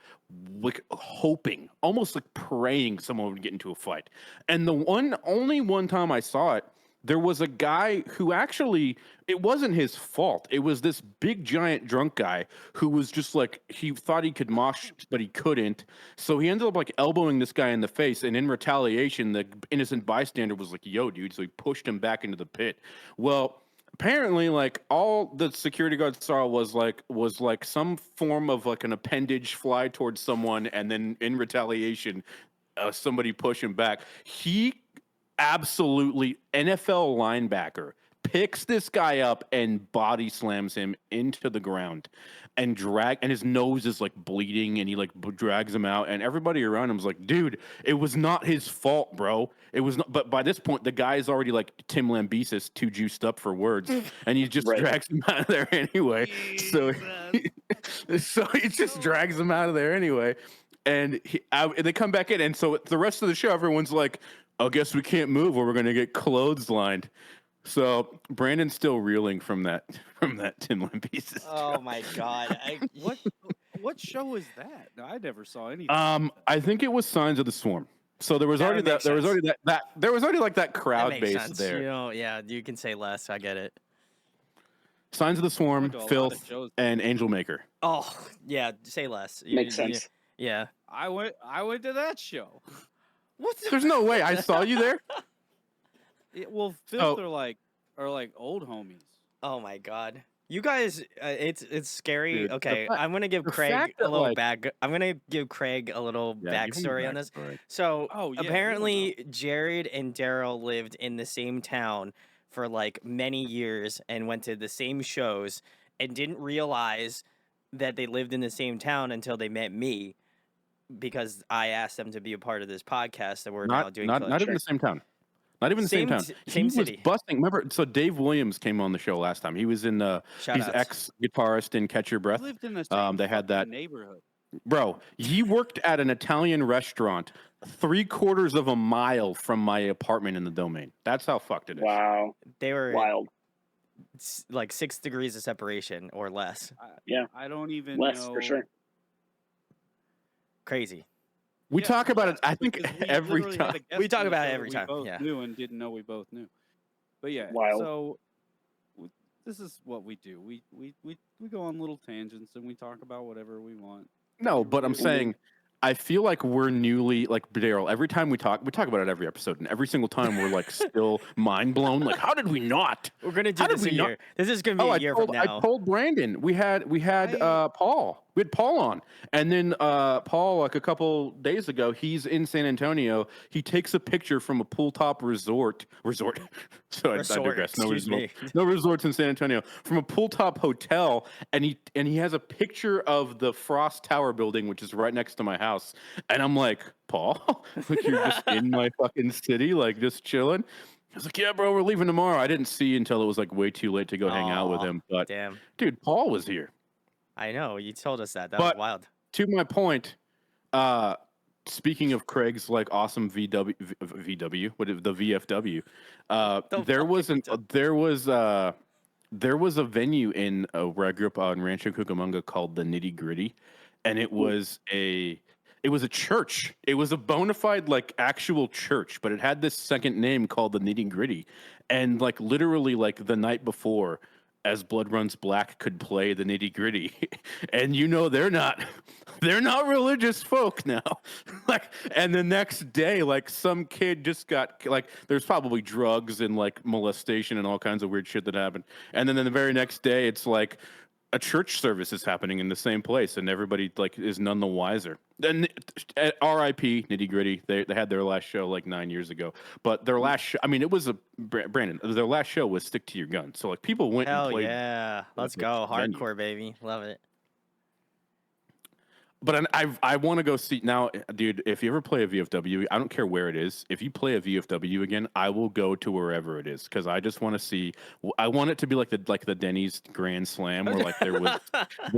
like hoping, almost like praying someone would get into a fight. And only one time I saw it, there was a guy who actually, it wasn't his fault. It was this big giant drunk guy who was just like, he thought he could mosh, but he couldn't. So he ended up like elbowing this guy in the face. And in retaliation, the innocent bystander was like, yo, dude. So he pushed him back into the pit. Well, apparently, like all the security guards saw was like some form of like an appendage fly towards someone, and then in retaliation, somebody push him back. He absolutely NFL linebacker picks this guy up and body slams him into the ground, and his nose is like bleeding, and he like drags him out, and everybody around him is like, dude, it was not his fault, bro. It was not. But by this point, the guy is already like Tim Lambesis, too juiced up for words, and he just drags him out of there anyway. So he just drags him out of there anyway, and they come back in, and so the rest of the show, everyone's like, I guess we can't move or we're going to get clotheslined. So Brandon's still reeling from that Tim Lambesis. Oh my God! What show was that? No, I never saw anything. I think it was Signs of the Swarm. So there was already that. There was already like that crowd base sense. there. You know, yeah, you can say less. I get it. Signs of the Swarm, Filth, and Angel Maker. Oh yeah, say less. Makes sense. Yeah, I went to that show. What? There's no way I saw you there. Filth are like old homies. Oh my God, you guys, it's scary. Dude, okay, I'm gonna give Craig a little I'm gonna give Craig a little backstory on this. So apparently, Jared and Daryl lived in the same town for like many years and went to the same shows and didn't realize that they lived in the same town until they met me, because I asked them to be a part of this podcast that we're now doing. Not in the same town. Not even the same town. Same he city. was busting. Remember, so Dave Williams came on the show last time. He was in he's ex-guitarist in Catch Your Breath. Lived in the same they had that neighborhood. Bro, he worked at an Italian restaurant 3/4 of a mile from my apartment in the Domain. That's how fucked it is. Wow. They were wild. Like 6 degrees of separation or less. I don't even less know. For sure. Crazy. We talk about it, I think, every time. We talk about it every time. We both knew and didn't know we both knew. But yeah, wild. So this is what we do. We go on little tangents and we talk about whatever we want. No, but I'm saying, I feel like we're newly, like, Daryl, every time we talk about it every episode, and every single time we're, like, still mind blown. Like, how did we not? We're going to do this a year. This is going to be a year from now. I told Brandon, we had Paul. We had Paul on. And then Paul, like, a couple days ago, he's in San Antonio. He takes a picture from a pool top resort. So I digress. No resorts in San Antonio. From a pool top hotel, and he has a picture of the Frost Tower building, which is right next to my house. And I'm like, Paul, like, you're just in my fucking city, like, just chilling. I was like, yeah, bro, we're leaving tomorrow. I didn't see until it was like way too late to go hang out with him. But damn, dude, Paul was here. I know, you told us that. That was wild. To my point, speaking of Craig's like awesome VW, what is the VFW? There was a venue in where I grew up in Rancho Cucamonga called the Nitty Gritty, and it was a church. It was a bona fide like actual church, but it had this second name called the Nitty Gritty, and like literally like the night before, As Blood Runs Black could play the Nitty Gritty, and you know they're not religious folk now. Like, and the next day, like some kid just got like, there's probably drugs and like molestation and all kinds of weird shit that happened, and then the very next day, it's like a church service is happening in the same place, and everybody like is none the wiser. Then R.I.P. Nitty Gritty. They had their last show like 9 years ago, but their last show, I mean, it was Brandon. Their last show was Stick to Your Gun. So like people went and played. Yeah, let's go hardcore, baby. Love it. But I want to go see now, dude. If you ever play a VFW, I don't care where it is. If you play a VFW again, I will go to wherever it is because I just want to see. I want it to be like the Denny's Grand Slam, where like there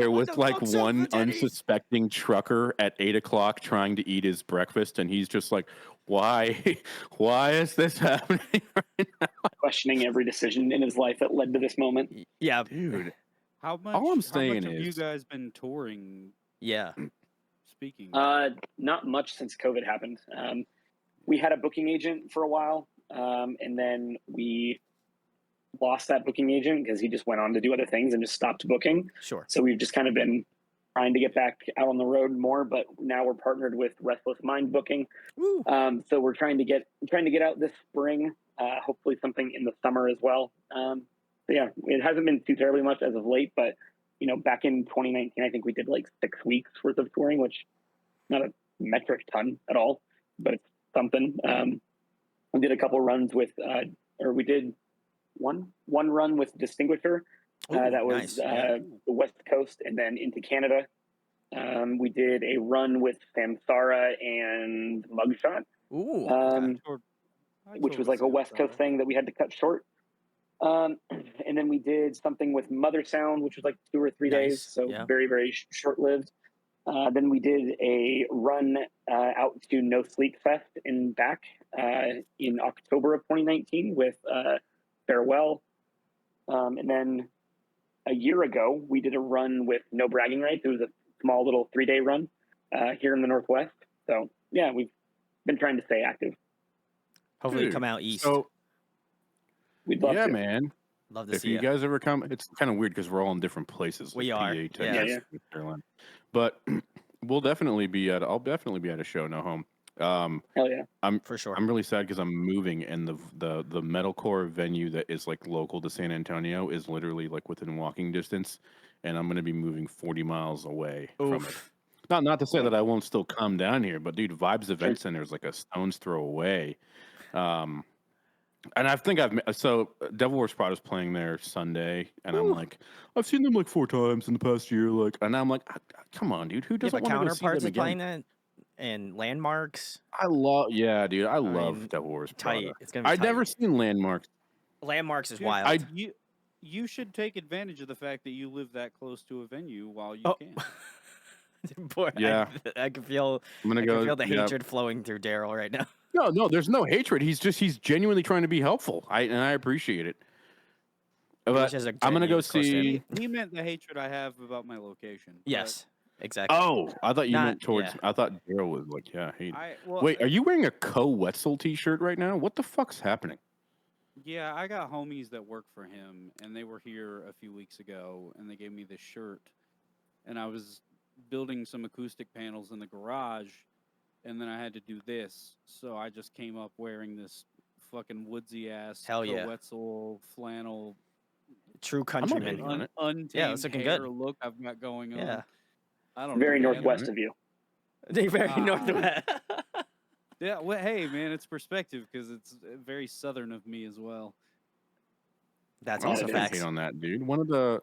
was like one unsuspecting trucker at 8 o'clock trying to eat his breakfast, and he's just like, why is this happening right now? Questioning every decision in his life that led to this moment. Yeah, dude. How much have you guys been touring? Yeah. Speaking. Not much since COVID happened. We had a booking agent for a while, and then we lost that booking agent because he just went on to do other things and just stopped booking. Sure. So we've just kind of been trying to get back out on the road more, but now we're partnered with Restless Mind Booking. So we're trying to get out this spring. Hopefully something in the summer as well. So yeah, it hasn't been too terribly much as of late, but you know, back in 2019, I think we did like 6 weeks worth of touring, which not a metric ton at all, but it's something. We did a couple runs with, or we did one run with Distinguisher. That was the West Coast and then into Canada. We did a run with Samsara and Mugshot, which was like a West Coast thing that we had to cut short. And then we did something with Mother Sound, which was like 2 or 3 days, so very, very short-lived. Then we did a run out to No Sleep Fest and back in October of 2019 with Farewell. And then a year ago, we did a run with No Bragging Rights. It was a small little 3-day run here in the Northwest. So, yeah, we've been trying to stay active. Hopefully come out east. So, we'd love to. Man. Love to if see you guys ever come, it's kind of weird because we're all in different places. We are. PA, Texas, Carolina. But I'll definitely be at a show. No home. Hell yeah. I'm really sad because I'm moving, and the metalcore venue that is like local to San Antonio is literally like within walking distance, and I'm going to be moving 40 miles away from it. Not to say that I won't still come down here, but dude, Vibes Event Center is like a stone's throw away. And I think Devil Wears Prada is playing there Sunday, and I'm like, I've seen them like 4 times in the past year, like, and I'm like, come on, dude, who doesn't want to go see them again? Playing that and Landmarks. Dude. I love Devil Wears tight. Prada. It's gonna be I've tight. never seen Landmarks. Landmarks is Dude, wild. You should take advantage of the fact that you live that close to a venue while you can. Boy, Yeah. I can feel. I'm gonna I go. can feel the hatred flowing through Daryl right now. No, there's no hatred. He's genuinely trying to be helpful. I appreciate it. But I'm gonna go see. He meant the hatred I have about my location. Yes, exactly. Oh, I thought you meant towards. Yeah. I thought Daryl was like, yeah, hate. Wait, are you wearing a Co-Wetzel t-shirt right now? What the fuck's happening? Yeah, I got homies that work for him, and they were here a few weeks ago, and they gave me this shirt, and I was building some acoustic panels in the garage, and then I had to do this, so I just came up wearing this fucking woodsy ass Wetzel flannel, true countryman, untamed it's looking good. Look I've got going on. Yeah, I don't very know, northwest of you. Very northwest. Yeah, well, hey man, it's perspective because it's very southern of me as well. That's also facts. Hate on that, dude. One of the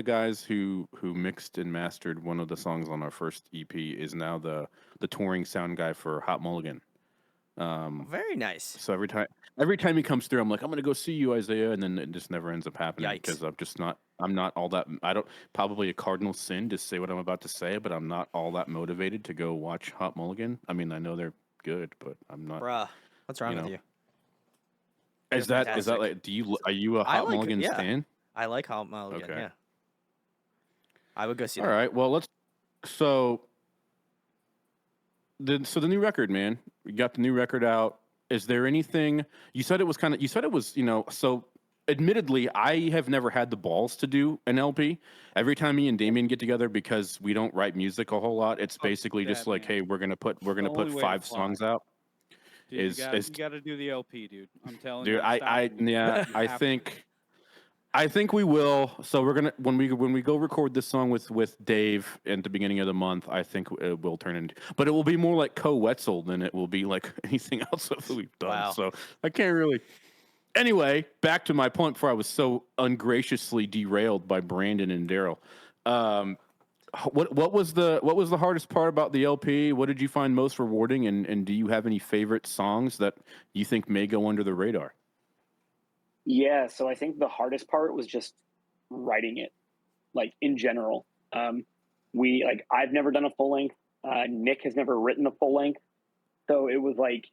guys who mixed and mastered one of the songs on our first EP is now the touring sound guy for Hot Mulligan. Very nice. So every time he comes through, I'm like, I'm gonna go see you, Isaiah, and then it just never ends up happening because I'm not all that. I don't probably a cardinal sin to say what I'm about to say, but I'm not all that motivated to go watch Hot Mulligan. I mean, I know they're good, but I'm not. Bruh, what's wrong with you? Is that like? Are you a Hot Mulligan fan? I like Hot Mulligan. Okay. Yeah, I would go see. All right. Well, So the new record, man. We got the new record out. Is there anything you said it was so admittedly, I have never had the balls to do an LP. Every time me and Damien get together, because we don't write music a whole lot, it's basically just like, hey, we're gonna put 5 songs out. Dude, you gotta do the LP, dude. I'm telling you. Dude, I think we will. So we're gonna when we go record this song with Dave at the beginning of the month. I think it will turn into, but it will be more like Co-Wetzel than it will be like anything else that we've done. Wow. So I can't really. Anyway, back to my point before I was so ungraciously derailed by Brandon and Daryl. What was the hardest part about the LP? What did you find most rewarding? And do you have any favorite songs that you think may go under the radar? Yeah, so I think the hardest part was just writing it, like in general. I've never done a full length. Nick has never written a full length. So it was like,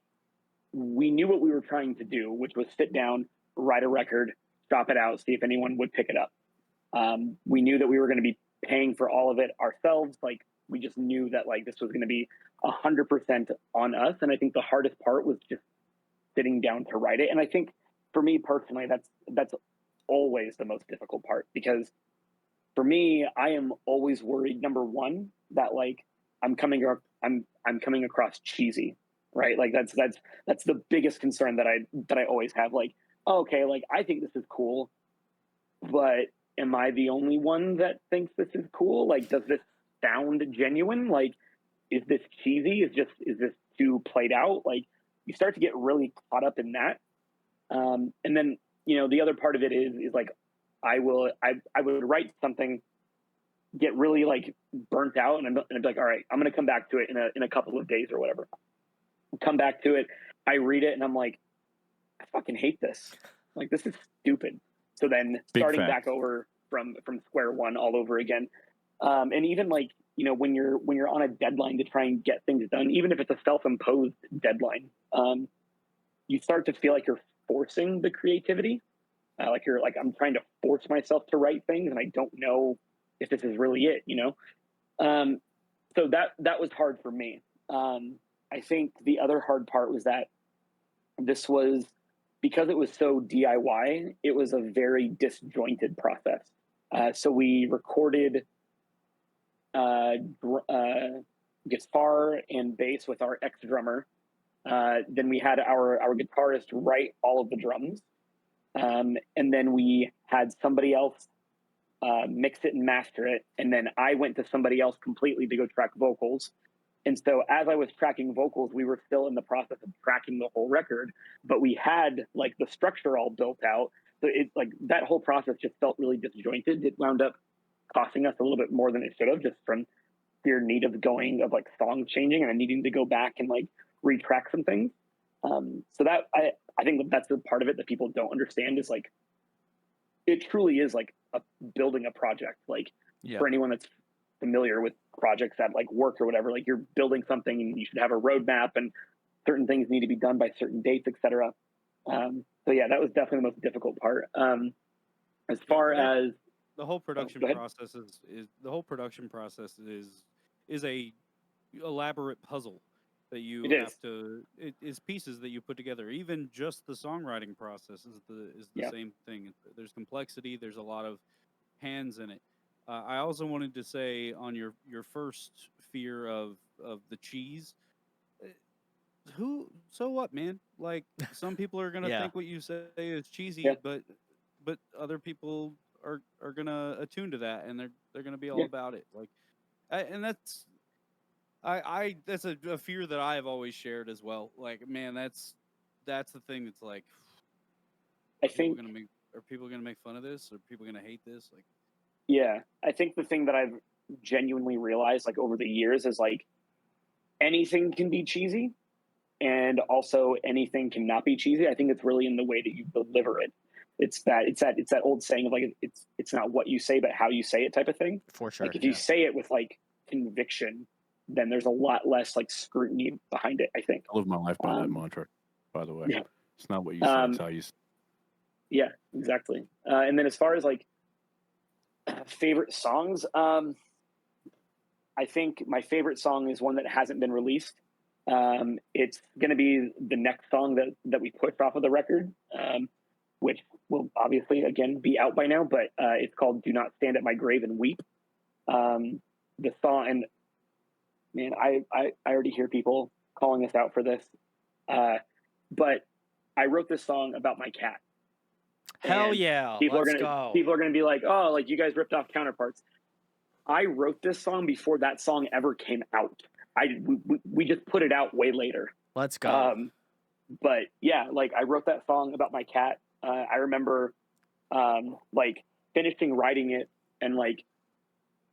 we knew what we were trying to do, which was sit down, write a record, drop it out, see if anyone would pick it up. We knew that we were going to be paying for all of it ourselves. Like, we just knew that like this was going to be 100% on us. And I think the hardest part was just sitting down to write it. And I think for me personally, that's always the most difficult part, because for me, I am always worried, number one, that like I'm coming across cheesy, right? Like that's the biggest concern that I always have. Like, okay, like I think this is cool, but am I the only one that thinks this is cool? Like, does this sound genuine? Like, is this cheesy? Is this too played out? Like, you start to get really caught up in that. And then, the other part of it is like, I would write something, get really like burnt out, and I'd be like, all right, I'm going to come back to it in a couple of days or whatever. Come back to it. I read it and I'm like, I fucking hate this. Like, this is stupid. So then starting back over from square one all over again. And even like, when you're on a deadline to try and get things done, even if it's a self-imposed deadline, you start to feel like you're forcing the creativity. I'm trying to force myself to write things, and I don't know if this is really it, So that was hard for me. I think the other hard part was that this was, because it was so DIY, it was a very disjointed process. So we recorded guitar and bass with our ex-drummer. Then we had our guitarist write all of the drums. And then we had somebody else mix it and master it. And then I went to somebody else completely to go track vocals. And so as I was tracking vocals, we were still in the process of tracking the whole record, but we had like the structure all built out. So it like that whole process just felt really disjointed. It wound up costing us a little bit more than it should have, just from severe need of like song changing and needing to go back and like retrack some things. So that I think that's the part of it that people don't understand is like, it truly is like building a project. Like for anyone that's familiar with projects at like work or whatever, like you're building something and you should have a roadmap and certain things need to be done by certain dates, etc. So yeah, that was definitely the most difficult part. As far as the whole production process is a elaborate puzzle that you it is pieces that you put together. Even just the songwriting process is the same thing. There's complexity, there's a lot of hands in it. I also wanted to say on your first fear of the cheese, so what, man? Like some people are gonna think what you say is cheesy, but other people are gonna attune to that and they're gonna be all about it. Like, and that's that's a fear that I have always shared as well. Like, man, that's the thing that's like, are people gonna make fun of this? Are people gonna hate this? Like, yeah, I think the thing that I've genuinely realized like over the years is like anything can be cheesy and also anything cannot be cheesy. I think it's really in the way that you deliver it. It's that old saying of like it's not what you say but how you say it type of thing. For sure. Like if you say it with like conviction, then there's a lot less like scrutiny behind it, I think. I live my life by that mantra, by the way. Yeah. It's not what you say, it's how you say it. Yeah, exactly. And then as far as like favorite songs, I think my favorite song is one that hasn't been released. It's going to be the next song that we pushed off of the record, which will obviously, again, be out by now, but it's called Do Not Stand at My Grave and Weep. The song, and man, I already hear people calling us out for this, but I wrote this song about my cat. Hell yeah! People are gonna be like, oh, like you guys ripped off Counterparts. I wrote this song before that song ever came out. We just put it out way later. Let's go. But yeah, like I wrote that song about my cat. I remember like finishing writing it and like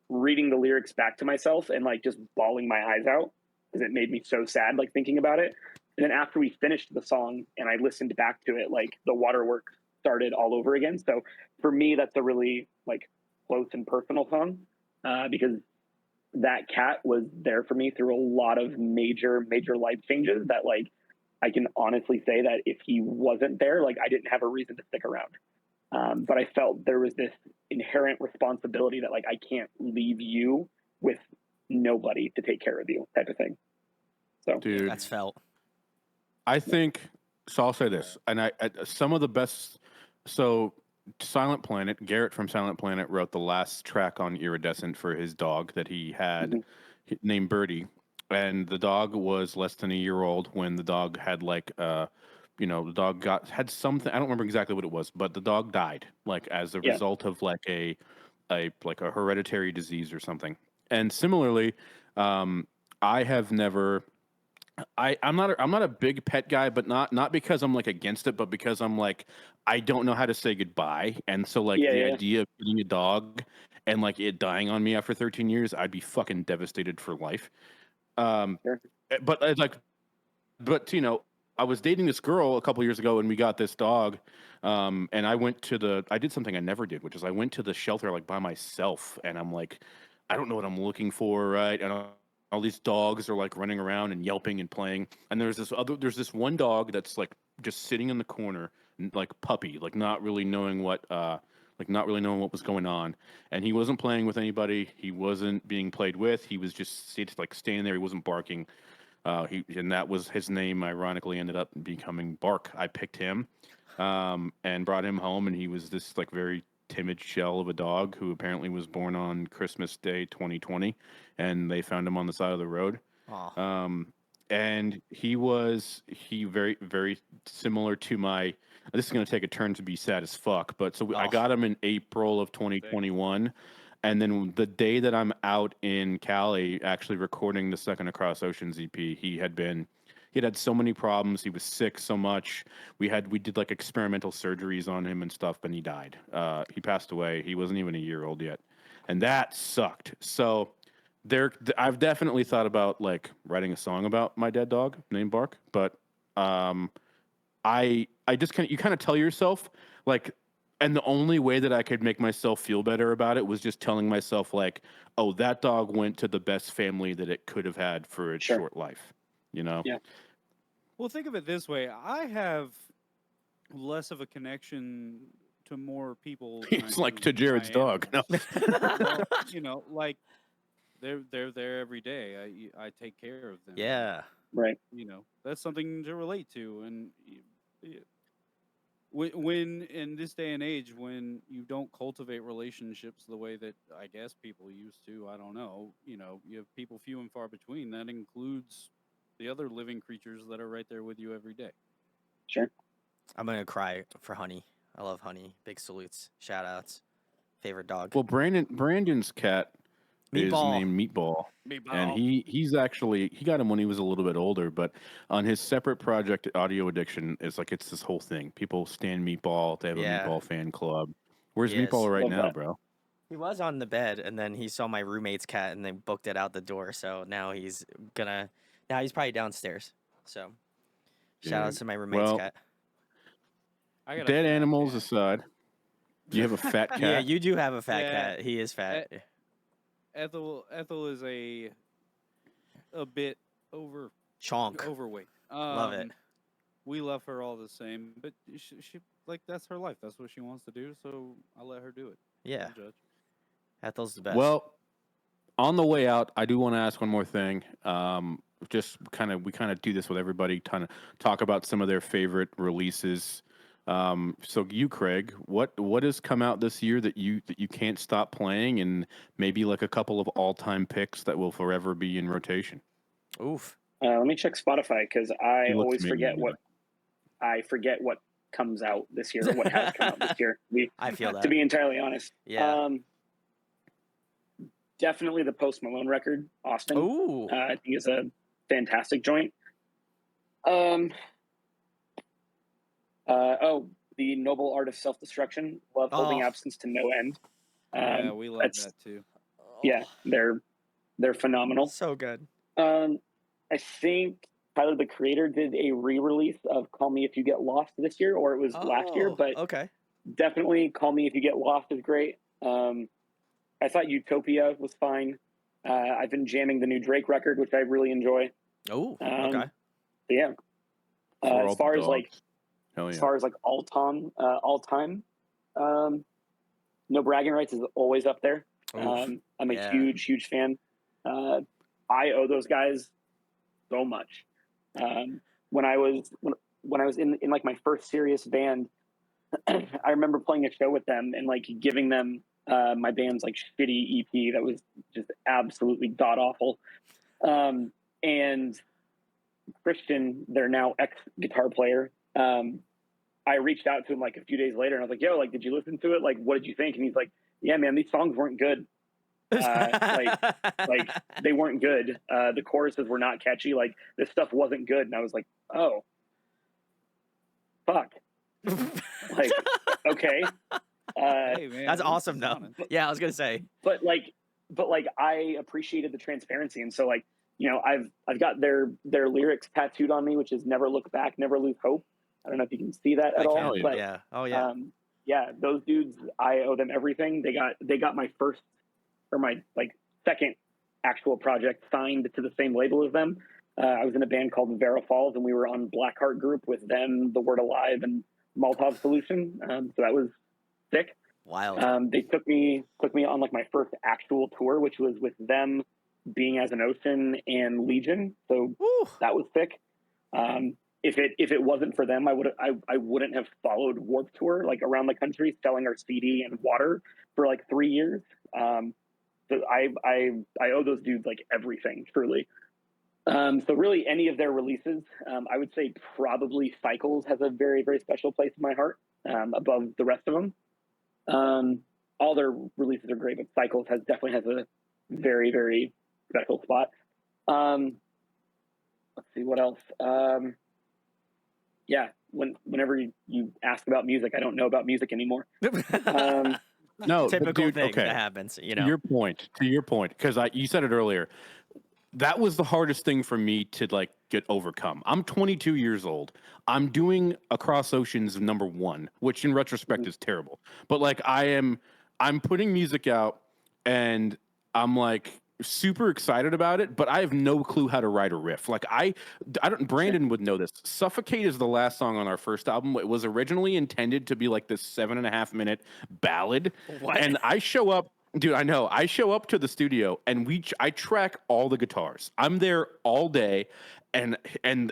reading the lyrics back to myself and like just bawling my eyes out because it made me so sad, like thinking about it. And then after we finished the song and I listened back to it, like the waterwork started all over again. So for me, that's a really like close and personal song because that cat was there for me through a lot of major life changes that like I can honestly say that if he wasn't there, like I didn't have a reason to stick around. But I felt there was this inherent responsibility that like I can't leave you with nobody to take care of you type of thing. So dude, that's felt. I think so. I'll say this, and I some of the best. So Silent Planet, Garrett from Silent Planet wrote the last track on Iridescent for his dog that he had named Birdie, and the dog was less than a year old when the dog had like the dog had something, I don't remember exactly what it was, but the dog died like as a result of like a hereditary disease or something. And similarly, I have never I'm not a big pet guy, but not because I'm like against it, but because I'm like I don't know how to say goodbye, and so like the idea of getting a dog and like it dying on me after 13 years, I'd be fucking devastated for life. But I was dating this girl a couple years ago, and we got this dog, and I did something I never did, which is I went to the shelter like by myself, and I'm like, I don't know what I'm looking for, right? And all these dogs are like running around and yelping and playing. And there's this one dog that's like just sitting in the corner, like puppy, like not really knowing what was going on. And he wasn't playing with anybody. He wasn't being played with. He was just like standing there. He wasn't barking. And that was his name. Ironically, ended up becoming Bark. I picked him, and brought him home. And he was this like very timid shell of a dog who apparently was born on Christmas Day 2020, and they found him on the side of the road. And he very, very similar to my. This is going to take a turn to be sad as fuck, but I got him in April of 2021, and then the day that I'm out in Cali actually recording the Second Across Oceans EP, he had so many problems. He was sick so much. We did like experimental surgeries on him and stuff, but he died. He passed away. He wasn't even a year old yet. And that sucked. So I've definitely thought about like writing a song about my dead dog named Bark, but I just you kind of tell yourself like, and the only way that I could make myself feel better about it was just telling myself like, oh, that dog went to the best family that it could have had for its short life, you know? Yeah. Well, think of it this way: I have less of a connection to more people. It's like to Jared's dog. No. Well, you know, like they're there every day. I take care of them. Yeah. Right. You know, that's something to relate to, and when in this day and age, when you don't cultivate relationships the way that I guess people used to, I don't know. You know, you have people few and far between. That includes the other living creatures that are right there with you every day. Sure. I'm gonna cry for Honey. I love Honey. Big salutes, shout outs. Favorite dog. Well, Brandon's cat is Meatball. named Meatball. Meatball. And he got him when he was a little bit older, but on his separate project, Audio Addiction, it's this whole thing. People stand Meatball. They have a Meatball fan club. Where's Meatball right now, bro? He was on the bed, and then he saw my roommate's cat, and they booked it out the door. So now he's probably downstairs. So shout out to my roommate's cat. Dead animals aside, you have a fat cat. Yeah, you do have a fat cat. He is fat. Ethel is a bit overweight. Love it. We love her all the same, but she like that's her life. That's what she wants to do, so I let her do it. Yeah. Don't judge. Ethel's the best. Well, on the way out, I do want to ask one more thing. We kind of do this with everybody, kind of talk about some of their favorite releases. So you, Craig, what has come out this year that you can't stop playing, and maybe like a couple of all-time picks that will forever be in rotation? Oof. Let me check Spotify because I always forget what comes out this year or what has come out this year. I feel that, to be entirely honest. Yeah. Definitely the Post Malone record, Austin. Ooh. I think is a fantastic joint. The Noble Art of Self-Destruction. Love Holding Absence to No End. Yeah, we love that too. Yeah, they're phenomenal. So good. I think Tyler, the Creator, did a re-release of Call Me If You Get Lost this year, or it was last year, but definitely Call Me If You Get Lost is great. I thought Utopia was fine. I've been jamming the new Drake record, which I really enjoy. Oh, okay. Yeah. As far as all time, No Bragging Rights is always up there. I'm a huge fan. I owe those guys so much. When I was in like my first serious band, I remember playing a show with them and like giving them my band's like shitty EP that was just absolutely god awful. And Christian, their now ex guitar player, I reached out to him like a few days later and I was like, yo, like, did you listen to it? Like, what did you think? And he's like, yeah, man, these songs weren't good. Like they weren't good. The choruses were not catchy. Like this stuff wasn't good. And I was like, oh, fuck. Like, okay. Hey, man, that's awesome though. Yeah, I was gonna say. But I appreciated the transparency, and so like, you know, I've got their lyrics tattooed on me, which is never look back, never lose hope. I don't know if you can see that at all. But yeah. Oh yeah. Yeah, those dudes, I owe them everything. They got my first or my like second actual project signed to the same label as them. I was in a band called Vera Falls, and we were on Blackheart Group with them, The Word Alive, and Molotov Solution. So that was sick. Wild. They took me on like my first actual tour, which was with them, Being as an Ocean, and Legion. So that was sick. If it wasn't for them, I wouldn't have followed Warped Tour like around the country selling our CD and water for like 3 years. So I owe those dudes like everything, truly. So really any of their releases, I would say probably Cycles has a very, very special place in my heart, above the rest of them. All their releases are great, but Cycles definitely has a very, very special spot. Let's see what else. Yeah, whenever you ask about music, I don't know about music anymore. No, typical dude, thing okay. that happens. You To know, your point, because you said it earlier. That was the hardest thing for me to like get overcome. I'm 22 years old. I'm doing Across Oceans #1, which in retrospect is terrible. But like I'm putting music out and I'm like super excited about it, but I have no clue how to write a riff. Like I don't Brandon would know this. Suffocate is the last song on our first album. It was originally intended to be like this 7.5 minute ballad. What? And I show up. Dude, I know. I show up to the studio and I track all the guitars. I'm there all day, and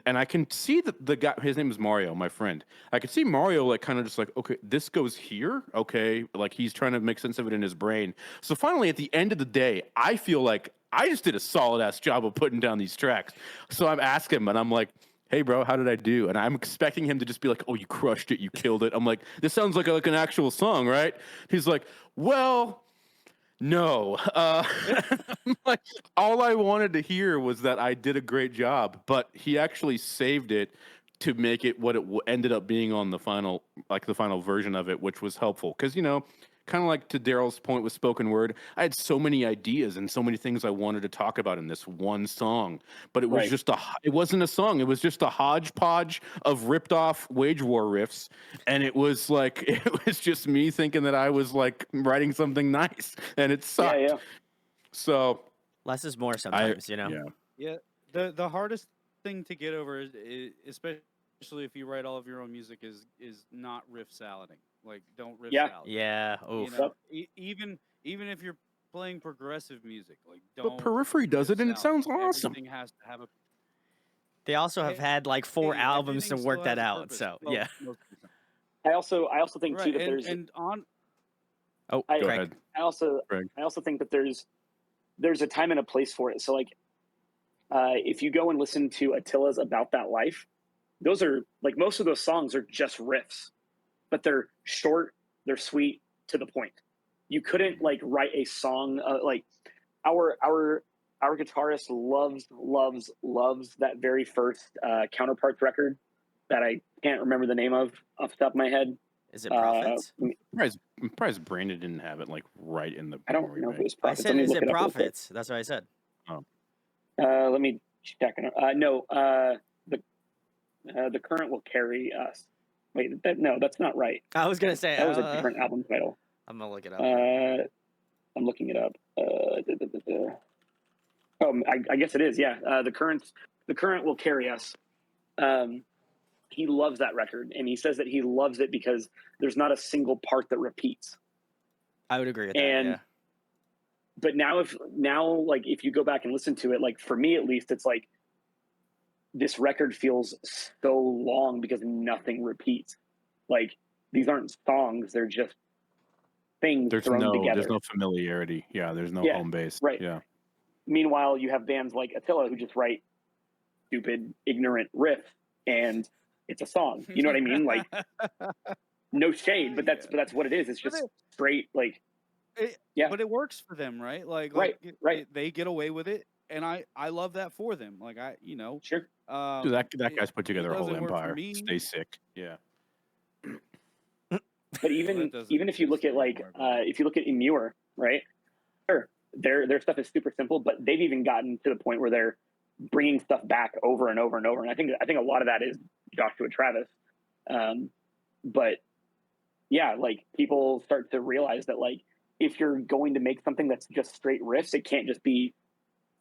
I can see that the guy. His name is Mario, my friend. I could see Mario like kind of just like, okay, this goes here. Okay, like he's trying to make sense of it in his brain. So finally, at the end of the day, I feel like I just did a solid ass job of putting down these tracks. So I'm asking him, and I'm like, hey bro, how did I do? And I'm expecting him to just be like, oh, you crushed it, you killed it. I'm like, this sounds like an actual song, right? He's like, well, no. Like, all I wanted to hear was that I did a great job, but he actually saved it to make it what it ended up being on the final, like the final version of it, which was helpful. Because, kind of like to Daryl's point with spoken word, I had so many ideas and so many things I wanted to talk about in this one song, but it was just it wasn't a song. It was just a hodgepodge of ripped off Wage War riffs. And it was like, it was just me thinking that I was like writing something nice, and it sucked. Yeah. So less is more sometimes. Yeah. The hardest thing to get over is especially if you write all of your own music is not riff salading. Like, don't riff salad. Yeah. You know, even if you're playing progressive music, like, don't. But Periphery does it, and it sounds awesome. Everything has to have a. They also have had like 4 albums to everything work still that has a out. purpose. So Well, yeah. most of the time. I also think too that there's Oh, go Craig. ahead. I also think that there's a time and a place for it. So like if you go and listen to Attila's About That Life, those are like, most of those songs are just riffs, but they're short, they're sweet, to the point. You couldn't like write a song like our guitarist loves that very first Counterparts record that I can't remember the name of off the top of my head. Is it Prophets? I'm surprised Brandon didn't have it like right in the. I don't know if it was Prophets. I said, is it Prophets? That's what I said. Oh. Let me check it out. No, the current will carry us. Wait, that's not right. I was gonna say that was a different album title. I'm gonna look it up. I'm looking it up. Oh, I guess it is. Yeah, the current will carry us. He loves that record, and he says that he loves it because there's not a single part that repeats. I would agree with that. Yeah. But now if you go back and listen to it, like for me at least, it's like this record feels so long because nothing repeats. Like, these aren't songs; they're just things thrown together. There's no familiarity. Yeah, there's no home base. Right. Yeah. Meanwhile, you have bands like Attila who just write stupid, ignorant riff, and it's a song. You know what I mean? Like, no shade, but that's what it is. It's just straight, like. But it works for them, right? Like they get away with it, and I love that for them. Like, sure. Dude, that guy's put together a whole empire. Stay sick. Yeah. But even if you look at if you look at Immure, right? Sure, their stuff is super simple, but they've even gotten to the point where they're bringing stuff back over and over and over. And I think a lot of that is Joshua Travis. But yeah, like, people start to realize that, like, if you're going to make something that's just straight riffs, it can't just be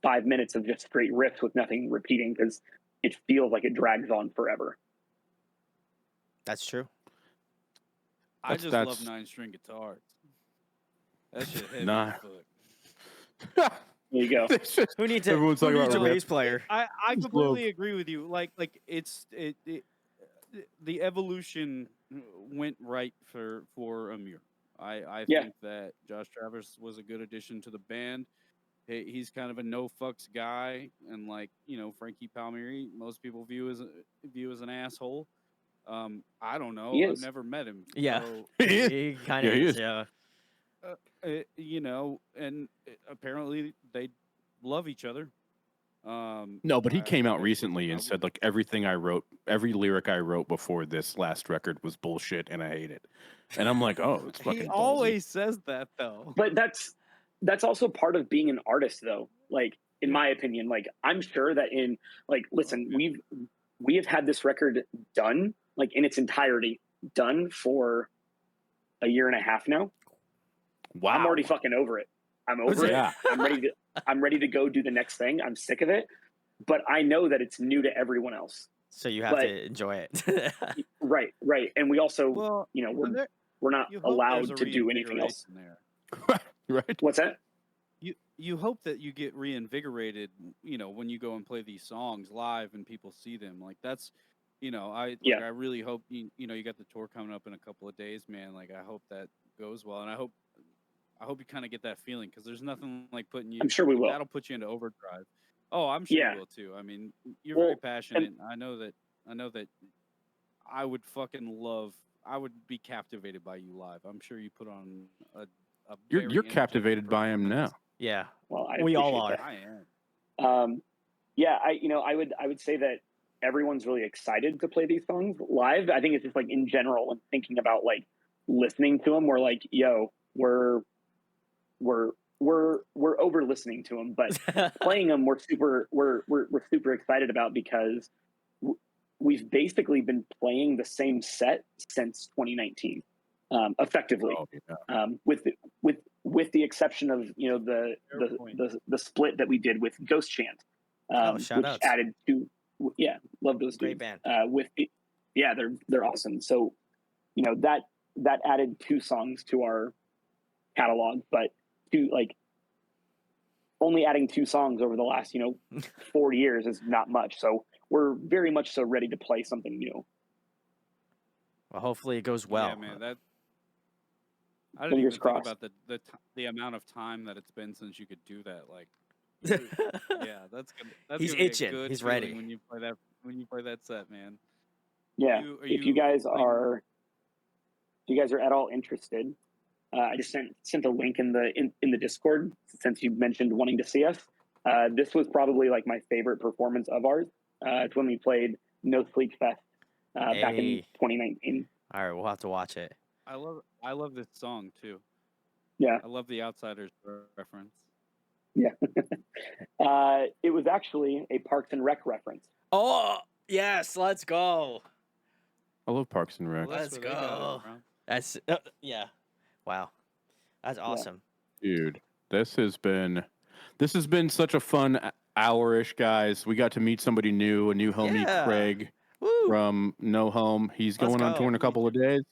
5 minutes of just straight riffs with nothing repeating, because it feels like it drags on forever. That's true. I just love 9-string guitars. That shit heavy as fuck. There you go. Who needs Everyone's talking about a bass player? I completely agree with you. Like the evolution went right for Amir. I think that Josh Travis was a good addition to the band. He's kind of a no fucks guy, and like, Frankie Palmieri, most people view as an asshole. I don't know. I've never met him. Yeah, so, he kind of is. Yeah. And apparently they love each other. No, but he came out think recently and said like everything I wrote, every lyric I wrote before this last record was bullshit and I hate it. And I'm like, oh, it's fucking he ballsy. always says that though. But that's also part of being an artist, though. Like, in my opinion, like I'm sure that listen, we have had this record done, like in its entirety, done for a year and a half now. Wow. I'm already fucking over it. I'm over it. I'm ready to go do the next thing. I'm sick of it. But I know that it's new to everyone else. So you have to enjoy it. Right. And we also, we're not allowed to do anything else. Right. What's that? You hope that you get reinvigorated, when you go and play these songs live and people see them. Like that's, I really hope you got the tour coming up in a couple of days, man. Like I hope that goes well, and I hope you kind of get that feeling, because there's nothing like putting you. I'm sure we will. That'll put you into overdrive. Oh, I'm sure you will too. I mean, you're very passionate. I know that I would be captivated by you live. I'm sure you put on a You're captivated by him now. Yeah. Well, we all are. That. I am. I would say that everyone's really excited to play these songs live. I think it's just like in general, and thinking about like listening to them, we're like, yo, we're over listening to them, but playing them, we're super excited about, because we've basically been playing the same set since 2019, effectively, with the exception of the split that we did with Ghost Chant, shout which outs. added two. Yeah, love those Great dudes. band. They're awesome. So that added 2 songs to our catalog, but only adding 2 songs over the last 4 years is not much. So we're very much so ready to play something new. Well, hopefully it goes well. Yeah, man. I didn't even think about the amount of time that it's been since you could do that. Like, yeah, that's he's gonna itching. Be a good he's ready when you play that set, man. Yeah, if you guys are at all interested, I just sent a link in the Discord, since you mentioned wanting to see us. This was probably like my favorite performance of ours. It's when we played No Sleep Fest back in 2019. All right, we'll have to watch it. I love this song too. Yeah, I love the Outsiders reference. Yeah, it was actually a Parks and Rec reference. Oh yes, let's go. I love Parks and Rec. Well, let's go. That's yeah. Wow, that's awesome, dude. This has been such a fun hour-ish, guys. We got to meet somebody new, a new homie, Craig. Woo. From No Home. He's going on tour in a couple of days.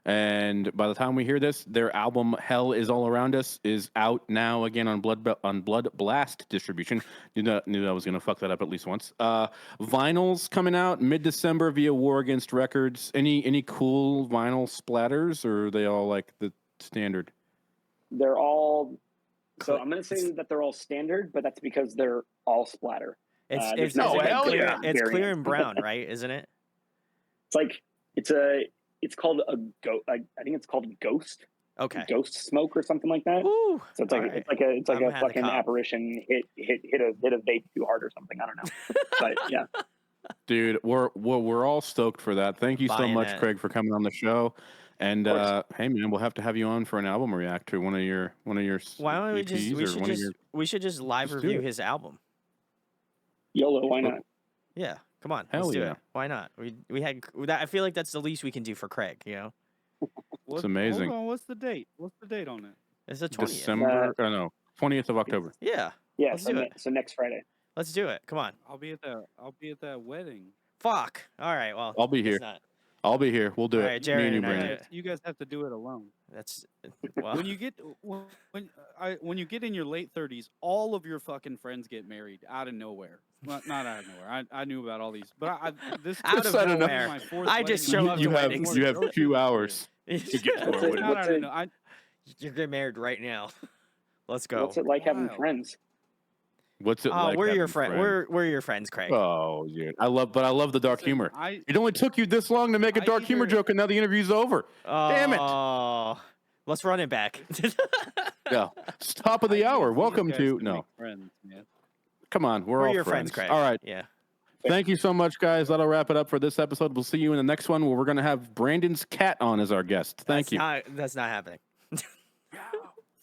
And by the time we hear this, their album Hell Is All Around Us is out now again on Blood Blast distribution. Knew I was going to fuck that up at least once. Vinyl's coming out mid-December via War Against Records. Any cool vinyl splatters, or are they all like the standard? They're all... So I'm going to say that they're all standard, but that's because they're all splatter. It's clear and brown, right? Isn't it? It's like it's called I think it's called Ghost. Okay. Ghost Smoke or something like that. Woo. So it's like a fucking apparition hit a vape too hard or something. I don't know. But yeah. Dude, we're all stoked for that. Thank you so much, Craig, for coming on the show. And hey man, we'll have to have you on for an album react to one of your Why don't we EPs we should just live review his album. YOLO, why not? Yeah, come on, let's do it. Why not? We had that. I feel like that's the least we can do for Craig. It's amazing. Hold on, what's the date? What's the date on it? It's the 20th. December. 20th of October. Yeah. Yeah. So next Friday. Let's do it. Come on. I'll be at that wedding. Fuck. All right. Well, I'll be here. I'll be here. We'll do it. All right, Jared, you guys have to do it alone. That's when you get in your late 30s, all of your fucking friends get married out of nowhere. Well, not out of nowhere. I knew about all these, but this out of nowhere. I just show up to weddings. You have 2 hours to get to our wedding. You're getting married right now. Let's go. What's it like having friends? What's it like? We're your friends. We're your friends, Craig. Oh, yeah. I love the dark humor. It only took you this long to make a dark humor joke, and now the interview's over. Damn it! Oh, let's run it back. Yeah, it's top of the hour. Welcome to friends, man. Come on, we're all your friends. Craig. All right. Yeah. Thank you so much, guys. That'll wrap it up for this episode. We'll see you in the next one where we're going to have Brandon's cat on as our guest. Thank you. That's not happening.